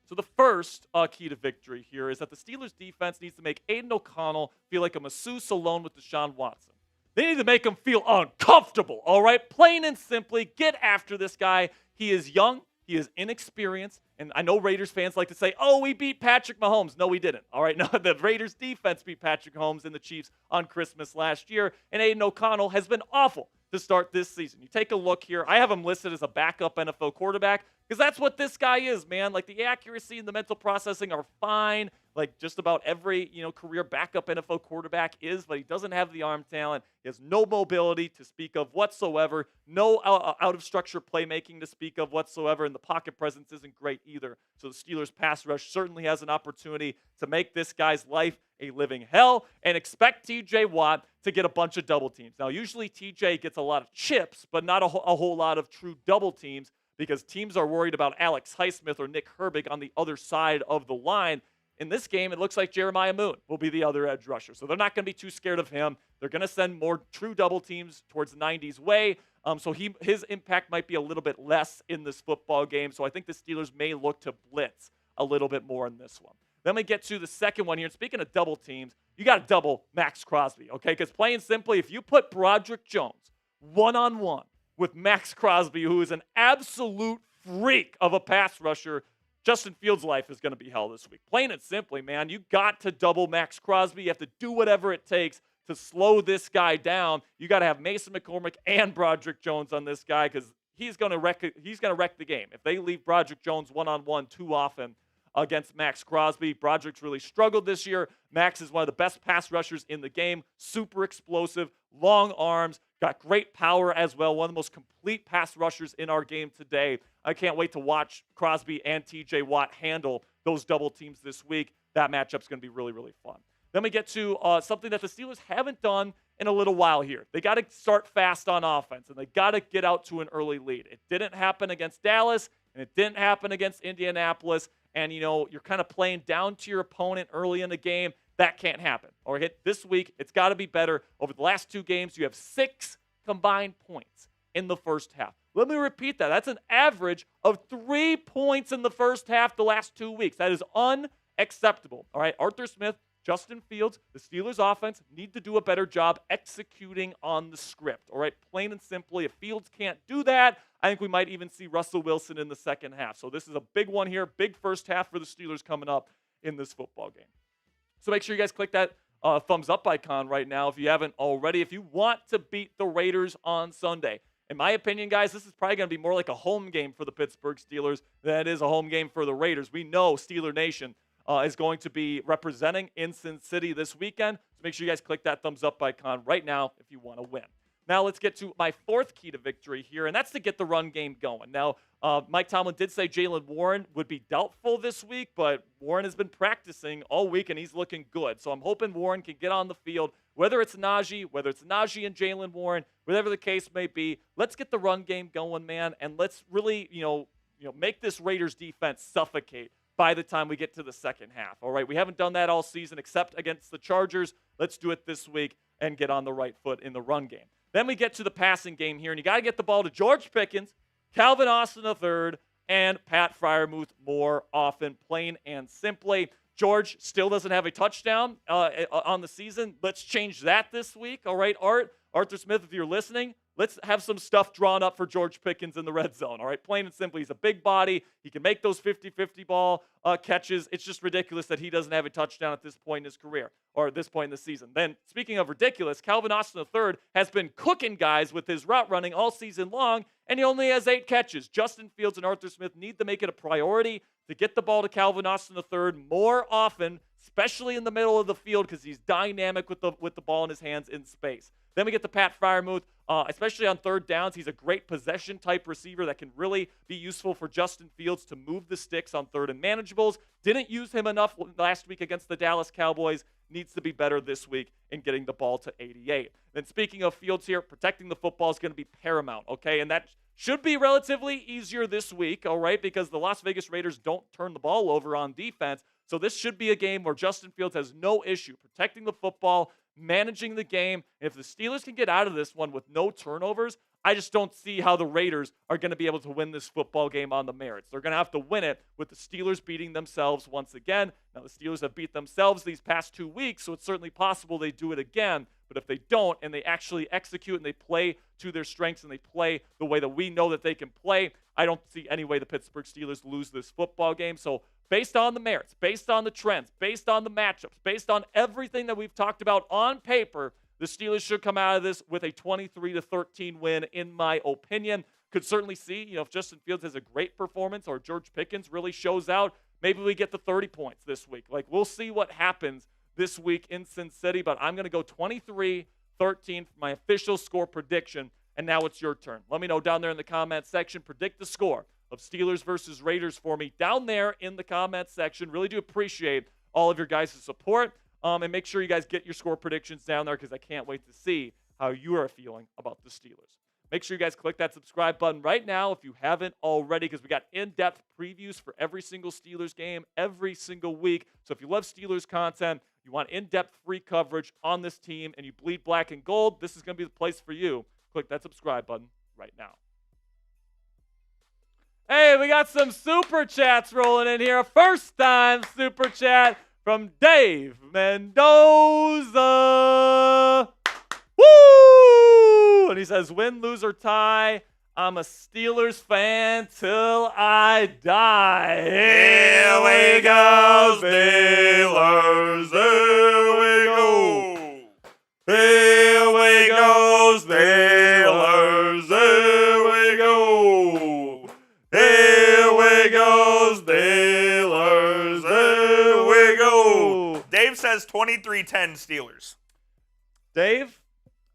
Speaker 1: So the first key to victory here is that the Steelers defense needs to make Aiden O'Connell feel like a masseuse alone with DeShaun Watson. They need to make him feel uncomfortable, all right? Plain and simply, get after this guy. He is young. He is inexperienced, and I know Raiders fans like to say, oh, we beat Patrick Mahomes. No, we didn't. All right, no, the Raiders defense beat Patrick Mahomes and the Chiefs on Christmas last year, and Aiden O'Connell has been awful to start this season. You take a look here. I have him listed as a backup NFL quarterback because that's what this guy is, man. Like, the accuracy and the mental processing are fine, like just about every, career backup NFL quarterback is, but he doesn't have the arm talent. He has no mobility to speak of whatsoever, no out-of-structure playmaking to speak of whatsoever, and the pocket presence isn't great either. So the Steelers' pass rush certainly has an opportunity to make this guy's life a living hell, and expect T.J. Watt to get a bunch of double teams. Now, usually T.J. gets a lot of chips, but not a whole lot of true double teams because teams are worried about Alex Highsmith or Nick Herbig on the other side of the line. In this game, it looks like Jeremiah Moon will be the other edge rusher. So they're not going to be too scared of him. They're going to send more true double teams towards the 90s way. So his impact might be a little bit less in this football game. So I think the Steelers may look to blitz a little bit more in this one. Then we get to the second one here. And speaking of double teams, you got to double Max Crosby, okay? Because plain simply, if you put Broderick Jones one-on-one with Max Crosby, who is an absolute freak of a pass rusher, Justin Fields' life is going to be hell this week. Plain and simply, man, you got to double Max Crosby. You have to do whatever it takes to slow this guy down. You got to have Mason McCormick and Broderick Jones on this guy because he's going to wreck the game. If they leave Broderick Jones one-on-one too often against Max Crosby, Broderick's really struggled this year. Max is one of the best pass rushers in the game, super explosive, long arms, got great power as well, one of the most complete pass rushers in our game today. I can't wait to watch Crosby and T.J. Watt handle those double teams this week. That matchup's going to be really, really fun. Then we get to something that the Steelers haven't done in a little while here. They got to start fast on offense, and they got to get out to an early lead. It didn't happen against Dallas, and it didn't happen against Indianapolis. And, you're kind of playing down to your opponent early in the game. That can't happen. Or this week, it's got to be better. Over the last 2 games, you have 6 combined points in the first half. Let me repeat that. That's an average of 3 points in the first half the last 2 weeks. That is unacceptable. All right, Arthur Smith, Justin Fields, the Steelers offense need to do a better job executing on the script. All right, plain and simply, if Fields can't do that, I think we might even see Russell Wilson in the second half. So this is a big one here, big first half for the Steelers coming up in this football game. So make sure you guys click that thumbs up icon right now if you haven't already. If you want to beat the Raiders on Sunday, in my opinion, guys, this is probably going to be more like a home game for the Pittsburgh Steelers than it is a home game for the Raiders. We know Steeler Nation is going to be representing in Sin City this weekend. So make sure you guys click that thumbs up icon right now if you want to win. Now let's get to my 4th key to victory here, and that's to get the run game going. Now, Mike Tomlin did say Jaylen Warren would be doubtful this week, but Warren has been practicing all week, and he's looking good. So I'm hoping Warren can get on the field, whether it's Najee and Jaylen Warren, whatever the case may be. Let's get the run game going, man, and let's really, make this Raiders defense suffocate by the time we get to the second half. All right, we haven't done that all season except against the Chargers. Let's do it this week and get on the right foot in the run game. Then we get to the passing game here, and you got to get the ball to George Pickens, Calvin Austin III, and Pat Freiermuth more often, plain and simply. George still doesn't have a touchdown on the season. Let's change that this week. All right, Arthur Smith, if you're listening, let's have some stuff drawn up for George Pickens in the red zone. All right, plain and simply, he's a big body. He can make those 50-50 ball catches. It's just ridiculous that he doesn't have a touchdown at this point in his career or at this point in the season. Then, speaking of ridiculous, Calvin Austin III has been cooking guys with his route running all season long, and he only has 8 catches. Justin Fields and Arthur Smith need to make it a priority to get the ball to Calvin Austin III more often, especially in the middle of the field because he's dynamic with the ball in his hands in space. Then we get to Pat Freiermuth, especially on third downs. He's a great possession-type receiver that can really be useful for Justin Fields to move the sticks on third and manageables. Didn't use him enough last week against the Dallas Cowboys. Needs to be better this week in getting the ball to 88. Then speaking of Fields here, protecting the football is going to be paramount, okay? And that should be relatively easier this week, all right, because the Las Vegas Raiders don't turn the ball over on defense. So this should be a game where Justin Fields has no issue protecting the football, managing the game. If the Steelers can get out of this one with no turnovers, I just don't see how the Raiders are going to be able to win this football game on the merits. They're going to have to win it with the Steelers beating themselves once again. Now, the Steelers have beat themselves these past 2 weeks, so it's certainly possible they do it again. But if they don't and they actually execute and they play to their strengths and they play the way that we know that they can play, I don't see any way the Pittsburgh Steelers lose this football game. So based on the merits, based on the trends, based on the matchups, based on everything that we've talked about on paper, the Steelers should come out of this with a 23-13 win, in my opinion. Could certainly see, if Justin Fields has a great performance or George Pickens really shows out, maybe we get the 30 points this week. Like, we'll see what happens this week in Sin City, but I'm going to go 23-13 for my official score prediction. And now it's your turn. Let me know down there in the comments section. Predict the score of Steelers versus Raiders for me down there in the comments section. Really do appreciate all of your guys' support. And make sure you guys get your score predictions down there because I can't wait to see how you are feeling about the Steelers. Make sure you guys click that subscribe button right now if you haven't already, because we got in-depth previews for every single Steelers game every single week. So if you love Steelers content, you want in-depth free coverage on this team, and you bleed black and gold, this is going to be the place for you. Click that subscribe button right now. Hey, we got some super chats rolling in here. First time super chat from Dave Mendoza. Woo! And he says, win, lose, or tie, I'm a Steelers fan till I die.
Speaker 2: Here we go, Steelers. Here we go. Here we go, Steelers. Here we go. Here we go, Steelers. Here we go. Dave says 23-10 Steelers.
Speaker 1: Dave,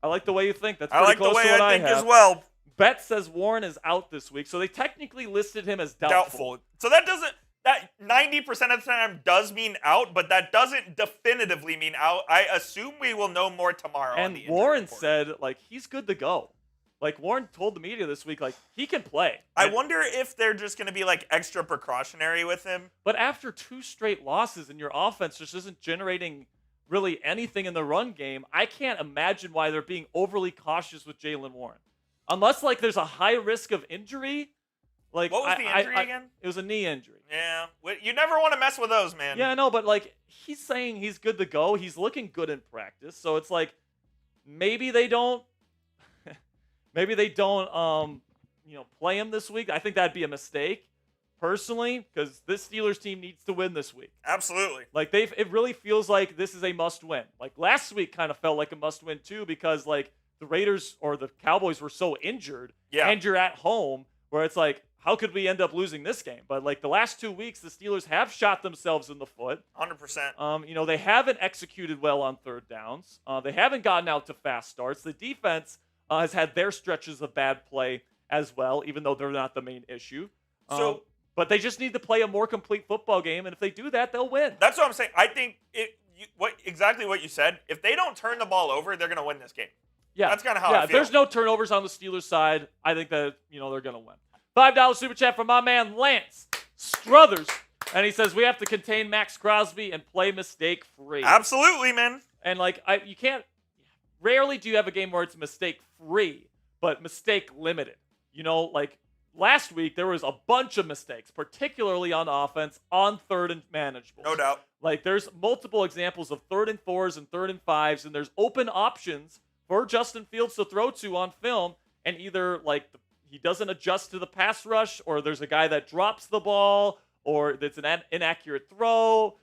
Speaker 1: I like the way you think. That's
Speaker 2: I
Speaker 1: pretty
Speaker 2: like
Speaker 1: close
Speaker 2: the way
Speaker 1: to what
Speaker 2: I think
Speaker 1: have.
Speaker 2: as well.
Speaker 1: Bet says Warren is out this week, so they technically listed him as doubtful.
Speaker 2: So that 90% of the time does mean out, but that doesn't definitively mean out. I assume we will know more tomorrow.
Speaker 1: And
Speaker 2: on the injury
Speaker 1: Warren
Speaker 2: report.
Speaker 1: said, he's good to go. Warren told the media this week, he can play.
Speaker 2: I wonder if they're just going to be, extra precautionary with him.
Speaker 1: But after 2 straight losses and your offense just isn't generating really anything in the run game, I can't imagine why they're being overly cautious with Jaylen Warren. Unless, there's a high risk of injury.
Speaker 2: What was the injury again?
Speaker 1: It was a knee injury.
Speaker 2: Yeah. You never want to mess with those, man.
Speaker 1: Yeah, I know, but, he's saying he's good to go. He's looking good in practice. So it's maybe they don't play him this week. I think that'd be a mistake, personally, because this Steelers team needs to win this week.
Speaker 2: Absolutely.
Speaker 1: It really feels like this is a must-win. Last week kind of felt like a must-win, too, because, the Raiders or the Cowboys were so injured, and you're at home, where it's how could we end up losing this game? But, the last 2 weeks, the Steelers have shot themselves in the foot.
Speaker 2: 100%.
Speaker 1: They haven't executed well on third downs. They haven't gotten out to fast starts. The defense has had their stretches of bad play as well, even though they're not the main issue. But they just need to play a more complete football game, and if they do that, they'll win.
Speaker 2: That's what I'm saying. I think exactly what you said. If they don't turn the ball over, they're going to win this game.
Speaker 1: Yeah,
Speaker 2: that's kind of how I feel.
Speaker 1: If there's no turnovers on the Steelers side, I think that they're going to win. $5 super chat from my man Lance Struthers, and he says we have to contain Max Crosby and play mistake free.
Speaker 2: Absolutely, man.
Speaker 1: And you can't. Rarely do you have a game where it's mistake free, but mistake limited. Last week there was a bunch of mistakes, particularly on offense, on third and manageable.
Speaker 2: No doubt.
Speaker 1: There's multiple examples of 3rd and 4s and 3rd and 5s, and there's open options for Justin Fields to throw to on film, and either he doesn't adjust to the pass rush, or there's a guy that drops the ball, or it's an inaccurate throw.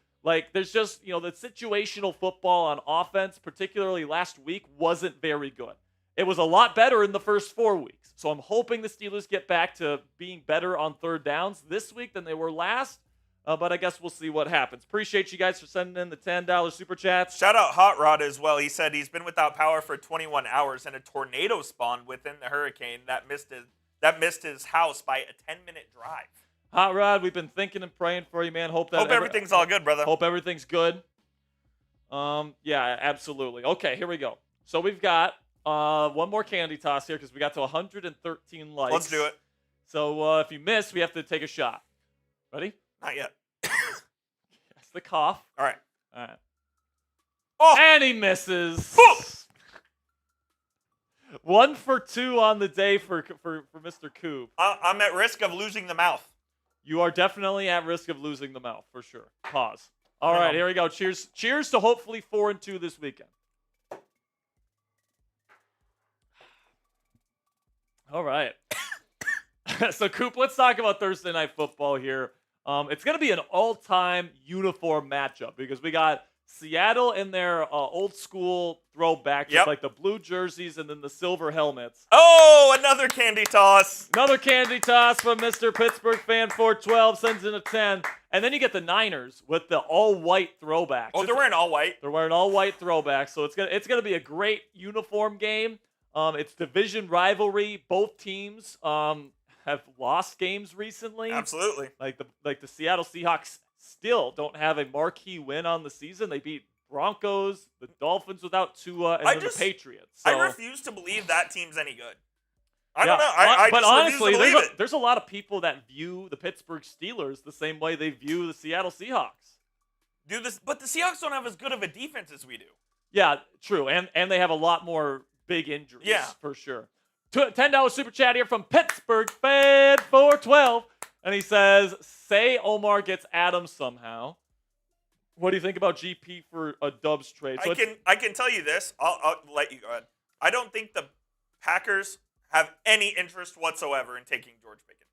Speaker 1: There's just, the situational football on offense, particularly last week, wasn't very good. It was a lot better in the first 4 weeks. So I'm hoping the Steelers get back to being better on third downs this week than they were last. But I guess we'll see what happens. Appreciate you guys for sending in the $10 super chats.
Speaker 2: Shout out Hot Rod as well. He said he's been without power for 21 hours and a tornado spawned within the hurricane that missed his house by a 10-minute drive.
Speaker 1: Hot Rod, we've been thinking and praying for you, man. Hope
Speaker 2: everything's all good, brother.
Speaker 1: Hope everything's good. Yeah, absolutely. Okay, here we go. So we've got one more candy toss here because we got to 113 likes.
Speaker 2: Let's do it.
Speaker 1: So if you miss, we have to take a shot. Ready?
Speaker 2: Not yet.
Speaker 1: That's the cough.
Speaker 2: All right.
Speaker 1: Oh! And he misses.
Speaker 2: Boom!
Speaker 1: 1 for 2 on the day for Mr. Coop.
Speaker 2: I'm at risk of losing the mouth.
Speaker 1: You are definitely at risk of losing the mouth, for sure. Pause. All right, here we go. Cheers to hopefully 4-2 this weekend. All right. So Coop, let's talk about Thursday Night Football here. It's going to be an all-time uniform matchup because we got Seattle in their old school throwback, just like the blue jerseys and then the silver helmets.
Speaker 2: Oh, another candy toss.
Speaker 1: Another candy toss from Mr. Pittsburgh fan 412 sends in a 10. And then you get the Niners with the all-white throwbacks.
Speaker 2: Oh, they're wearing all white.
Speaker 1: They're wearing all-white throwbacks, so it's gonna be a great uniform game. It's division rivalry. Both teams have lost games recently.
Speaker 2: Absolutely.
Speaker 1: Like the Seattle Seahawks still don't have a marquee win on the season. They beat Broncos, the Dolphins without Tua, and then the Patriots. So,
Speaker 2: I refuse to believe that team's any good. I don't know.
Speaker 1: But
Speaker 2: just
Speaker 1: honestly,
Speaker 2: refuse to believe it.
Speaker 1: there's a lot of people that view the Pittsburgh Steelers the same way they view the Seattle Seahawks.
Speaker 2: But the Seahawks don't have as good of a defense as we do.
Speaker 1: Yeah, true. And they have a lot more big injuries.
Speaker 2: Yeah.
Speaker 1: For sure. $10 super chat here from Pittsburgh Fed 412. And he says, say Omar gets Adams somehow. What do you think about GP for a Dubs trade? So
Speaker 2: I can tell you this. I'll let you go ahead. I don't think the Packers have any interest whatsoever in taking George Pickens.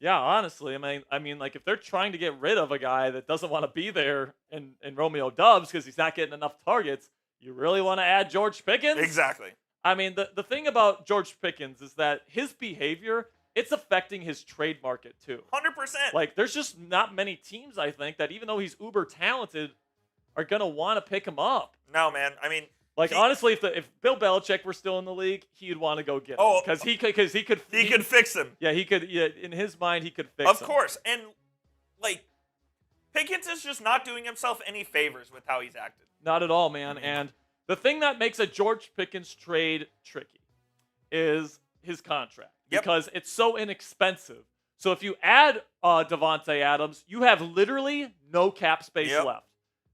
Speaker 1: Yeah, honestly, I mean, like if they're trying to get rid of a guy that doesn't want to be there in Romeo Dubs because he's not getting enough targets, you really want to add George Pickens?
Speaker 2: Exactly.
Speaker 1: I mean, the thing about George Pickens is that his behavior, it's affecting his trade market too.
Speaker 2: 100%.
Speaker 1: Like, there's just not many teams, I think, that even though he's uber talented, are going to want to pick him up.
Speaker 2: No, man. I mean,
Speaker 1: honestly, if Bill Belichick were still in the league, he'd want to go get him because he could
Speaker 2: fix him.
Speaker 1: Yeah, he could. Yeah, in his mind, he could fix him.
Speaker 2: Of course, and like Pickens is just not doing himself any favors with how he's acted.
Speaker 1: Not at all, man. And the thing that makes a George Pickens trade tricky is his contract because it's so inexpensive. So if you add Davante Adams, you have literally no cap space left.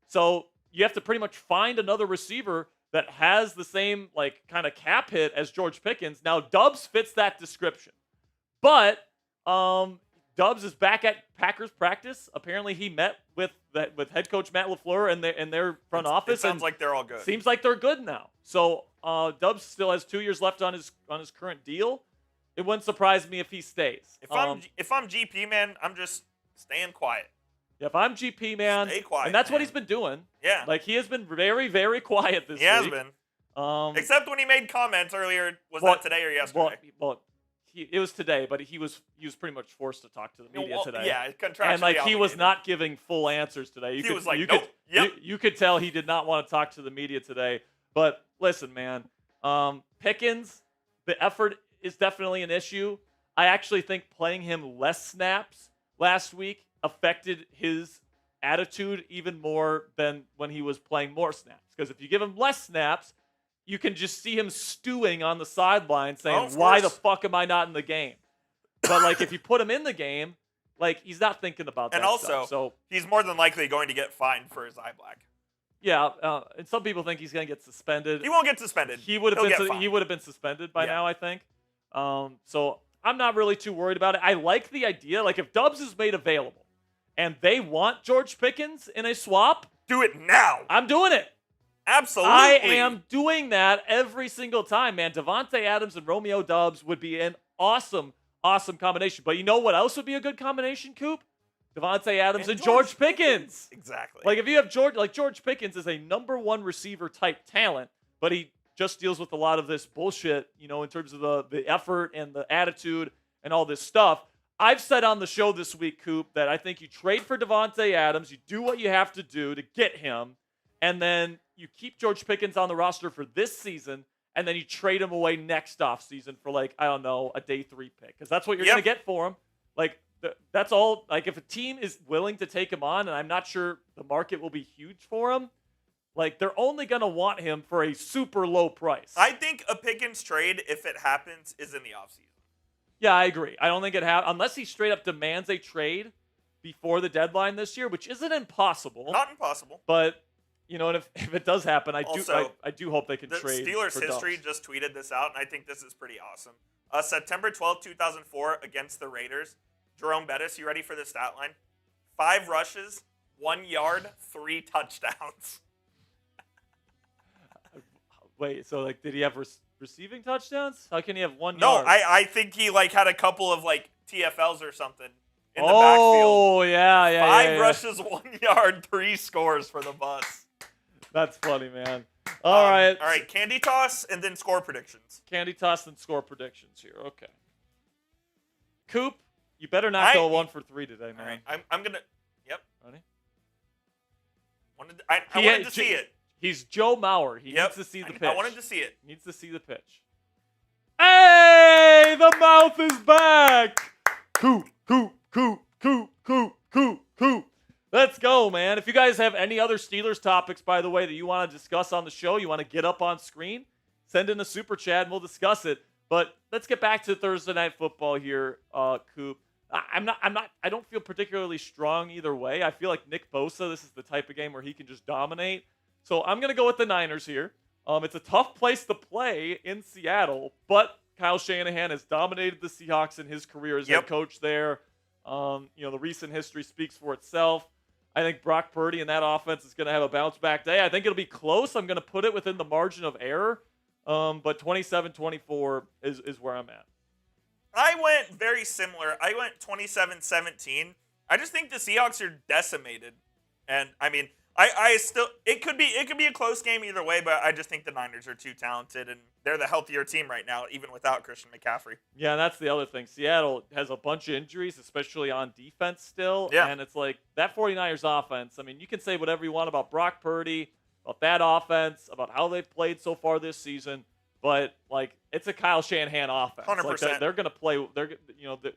Speaker 1: So you have to pretty much find another receiver that has the same like kind of cap hit as George Pickens. Now Dubs fits that description, but Dubs is back at Packers practice. Apparently, he met with head coach Matt LaFleur and their front office.
Speaker 2: It sounds like they're all good.
Speaker 1: Seems like they're good now. So Dubs still has 2 years left on his current deal. It wouldn't surprise me if he stays.
Speaker 2: If I'm GP, man, I'm just staying quiet.
Speaker 1: Yeah, if I'm GP, man,
Speaker 2: stay quiet,
Speaker 1: and that's what
Speaker 2: man.
Speaker 1: he's been doing.
Speaker 2: Yeah,
Speaker 1: like he has been very, very quiet this week.
Speaker 2: He has been. Except when he made comments earlier. Was that today or yesterday?
Speaker 1: Well, it was today, but he was pretty much forced to talk to the media today.
Speaker 2: Yeah, contractually
Speaker 1: and like he was
Speaker 2: obligated.
Speaker 1: not giving full answers today. You could tell he did not want to talk to the media today. But listen, man, Pickens, the effort is definitely an issue. I actually think playing him less snaps last week affected his attitude even more than when he was playing more snaps. Because if you give him less snaps, you can just see him stewing on the sideline saying, why the fuck am I not in the game? But, like, if you put him in the game, like, he's not thinking about that
Speaker 2: and also,
Speaker 1: stuff. So
Speaker 2: he's more than likely going to get fined for his eye black.
Speaker 1: Yeah, and some people think he's going to get suspended.
Speaker 2: He won't get suspended.
Speaker 1: He would have been suspended by now, I think. So I'm not really too worried about it. I like the idea. Like, if Dubs is made available and they want George Pickens in a swap,
Speaker 2: do it now.
Speaker 1: I'm doing it.
Speaker 2: Absolutely.
Speaker 1: I am doing that every single time, man. Davante Adams and Romeo Dubs would be an awesome combination. But you know what else would be a good combination, Coop? Davante Adams and George Pickens.
Speaker 2: Exactly.
Speaker 1: Like, if you have George Pickens is a number one receiver type talent, but he just deals with a lot of this bullshit, in terms of the effort and the attitude and all this stuff. I've said on the show this week, Coop, that I think you trade for Davante Adams, you do what you have to do to get him, and then you keep George Pickens on the roster for this season, and then you trade him away next offseason for, like, I don't know, a day 3 pick. Because that's what you're going to get for him. Like, that's all. Like, if a team is willing to take him on, and I'm not sure the market will be huge for him, like, they're only going to want him for a super low price.
Speaker 2: I think a Pickens trade, if it happens, is in the offseason.
Speaker 1: Yeah, I agree. I don't think it happens unless he straight up demands a trade before the deadline this year, which isn't impossible.
Speaker 2: Not impossible.
Speaker 1: But, and if it does happen, I do hope they can trade.
Speaker 2: The Steelers
Speaker 1: for
Speaker 2: history
Speaker 1: Dubs.
Speaker 2: just tweeted this out, and I think this is pretty awesome. September 12, 2004, against the Raiders, Jerome Bettis, you ready for the stat line? 5 rushes, 1 yard, 3 touchdowns.
Speaker 1: Wait, so, like, did he have Receiving touchdowns? How can he have 1
Speaker 2: No,
Speaker 1: yard?
Speaker 2: I think he had a couple of TFLs or something in the backfield.
Speaker 1: Oh, yeah.
Speaker 2: 5 rushes, 1 yard, 3 scores for the bus.
Speaker 1: That's funny, man. All right.
Speaker 2: All right, candy toss and then score predictions.
Speaker 1: Candy toss and score predictions here. Okay. Coop, you better not go 1 for 3 today, man.
Speaker 2: All right, I'm gonna. Yep.
Speaker 1: Ready?
Speaker 2: I wanted to see it.
Speaker 1: He's Joe Mauer. He needs to see the pitch.
Speaker 2: I wanted to see it.
Speaker 1: Needs to see the pitch. Hey, the mouth is back. Coop. Let's go, man. If you guys have any other Steelers topics, by the way, that you want to discuss on the show, you want to get up on screen, send in a super chat and we'll discuss it. But let's get back to Thursday Night Football here, Coop. I don't feel particularly strong either way. I feel like Nick Bosa, this is the type of game where he can just dominate. So I'm going to go with the Niners here. It's a tough place to play in Seattle, but Kyle Shanahan has dominated the Seahawks in his career as head coach there. The recent history speaks for itself. I think Brock Purdy and that offense is going to have a bounce-back day. I think it'll be close. I'm going to put it within the margin of error, but 27-24 is where I'm at.
Speaker 2: I went very similar. I went 27-17. I just think the Seahawks are decimated, and I mean, I still it could be a close game either way, but I just think the Niners are too talented and they're the healthier team right now, even without Christian McCaffrey.
Speaker 1: Yeah, that's the other thing. Seattle has a bunch of injuries, especially on defense still, and it's like that 49ers offense. I mean, you can say whatever you want about Brock Purdy, about that offense, about how they've played so far this season, but it's a Kyle Shanahan offense.
Speaker 2: 100%.
Speaker 1: They're going to play.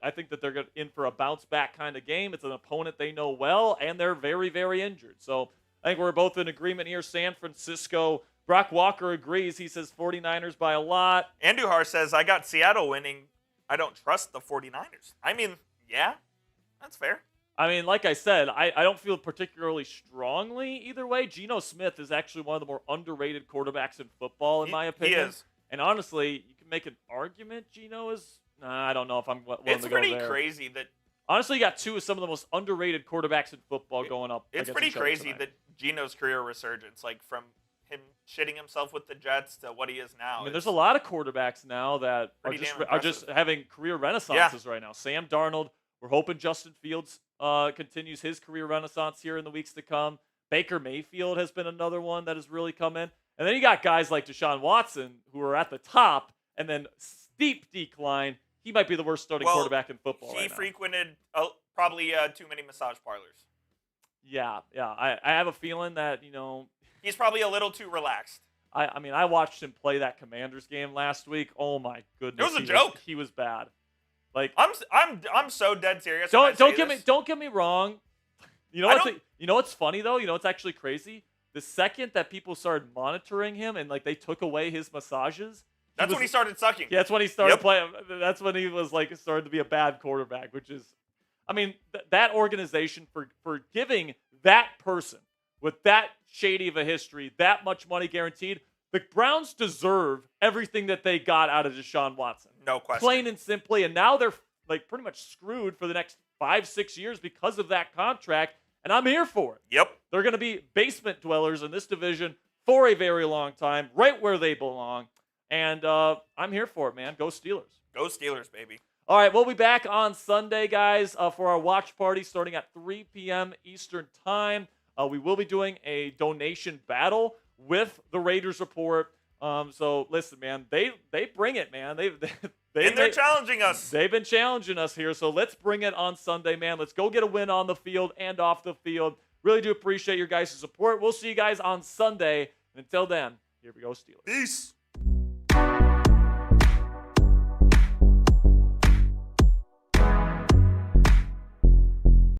Speaker 1: I think that they're in for a bounce back kind of game. It's an opponent they know well, and they're very, very injured. So I think we're both in agreement here. San Francisco. Brock Walker agrees. He says 49ers by a lot.
Speaker 2: Andujar says, I got Seattle winning. I don't trust the 49ers. I mean, yeah, that's fair.
Speaker 1: I mean, like I said, I don't feel particularly strongly either way. Geno Smith is actually one of the more underrated quarterbacks in football, in my opinion.
Speaker 2: He is.
Speaker 1: And honestly, you can make an argument Geno is. I don't know if I'm willing to go there.
Speaker 2: It's pretty crazy that.
Speaker 1: Honestly, you got two of some of the most underrated quarterbacks in football going up.
Speaker 2: It's pretty crazy that Geno's career resurgence, from him shitting himself with the Jets to what he is now.
Speaker 1: I mean, there's a lot of quarterbacks now that are just having career renaissances right now. Sam Darnold. We're hoping Justin Fields continues his career renaissance here in the weeks to come. Baker Mayfield has been another one that has really come in. And then you got guys like Deshaun Watson who are at the top and then steep decline. He might be the worst starting quarterback in football right now.
Speaker 2: He frequented probably too many massage parlors.
Speaker 1: Yeah. I have a feeling that,
Speaker 2: he's probably a little too relaxed.
Speaker 1: I mean, I watched him play that Commanders game last week. Oh my goodness.
Speaker 2: It was a joke.
Speaker 1: He was bad.
Speaker 2: I'm so dead serious.
Speaker 1: Don't get me wrong. You know what's funny though? You know what's actually crazy? The second that people started monitoring him and they took away his massages,
Speaker 2: that's when he started sucking.
Speaker 1: Yeah, that's when he started playing. That's when he was started to be a bad quarterback, which is, I mean, that organization for giving that person with that shady of a history that much money guaranteed, the Browns deserve everything that they got out of Deshaun Watson.
Speaker 2: No question.
Speaker 1: Plain and simply, and now they're pretty much screwed for the next 5-6 years because of that contract, and I'm here for it.
Speaker 2: Yep.
Speaker 1: They're going to be basement dwellers in this division for a very long time, right where they belong. And I'm here for it, man. Go Steelers.
Speaker 2: Go Steelers, baby.
Speaker 1: All right, we'll be back on Sunday, guys, for our watch party starting at 3 p.m. Eastern Time. We will be doing a donation battle with the Raiders Report. So, listen, man, they bring it, man.
Speaker 2: They're challenging us.
Speaker 1: They've been challenging us here, so let's bring it on Sunday, man. Let's go get a win on the field and off the field. Really do appreciate your guys' support. We'll see you guys on Sunday. And until then, here we go, Steelers.
Speaker 2: Peace.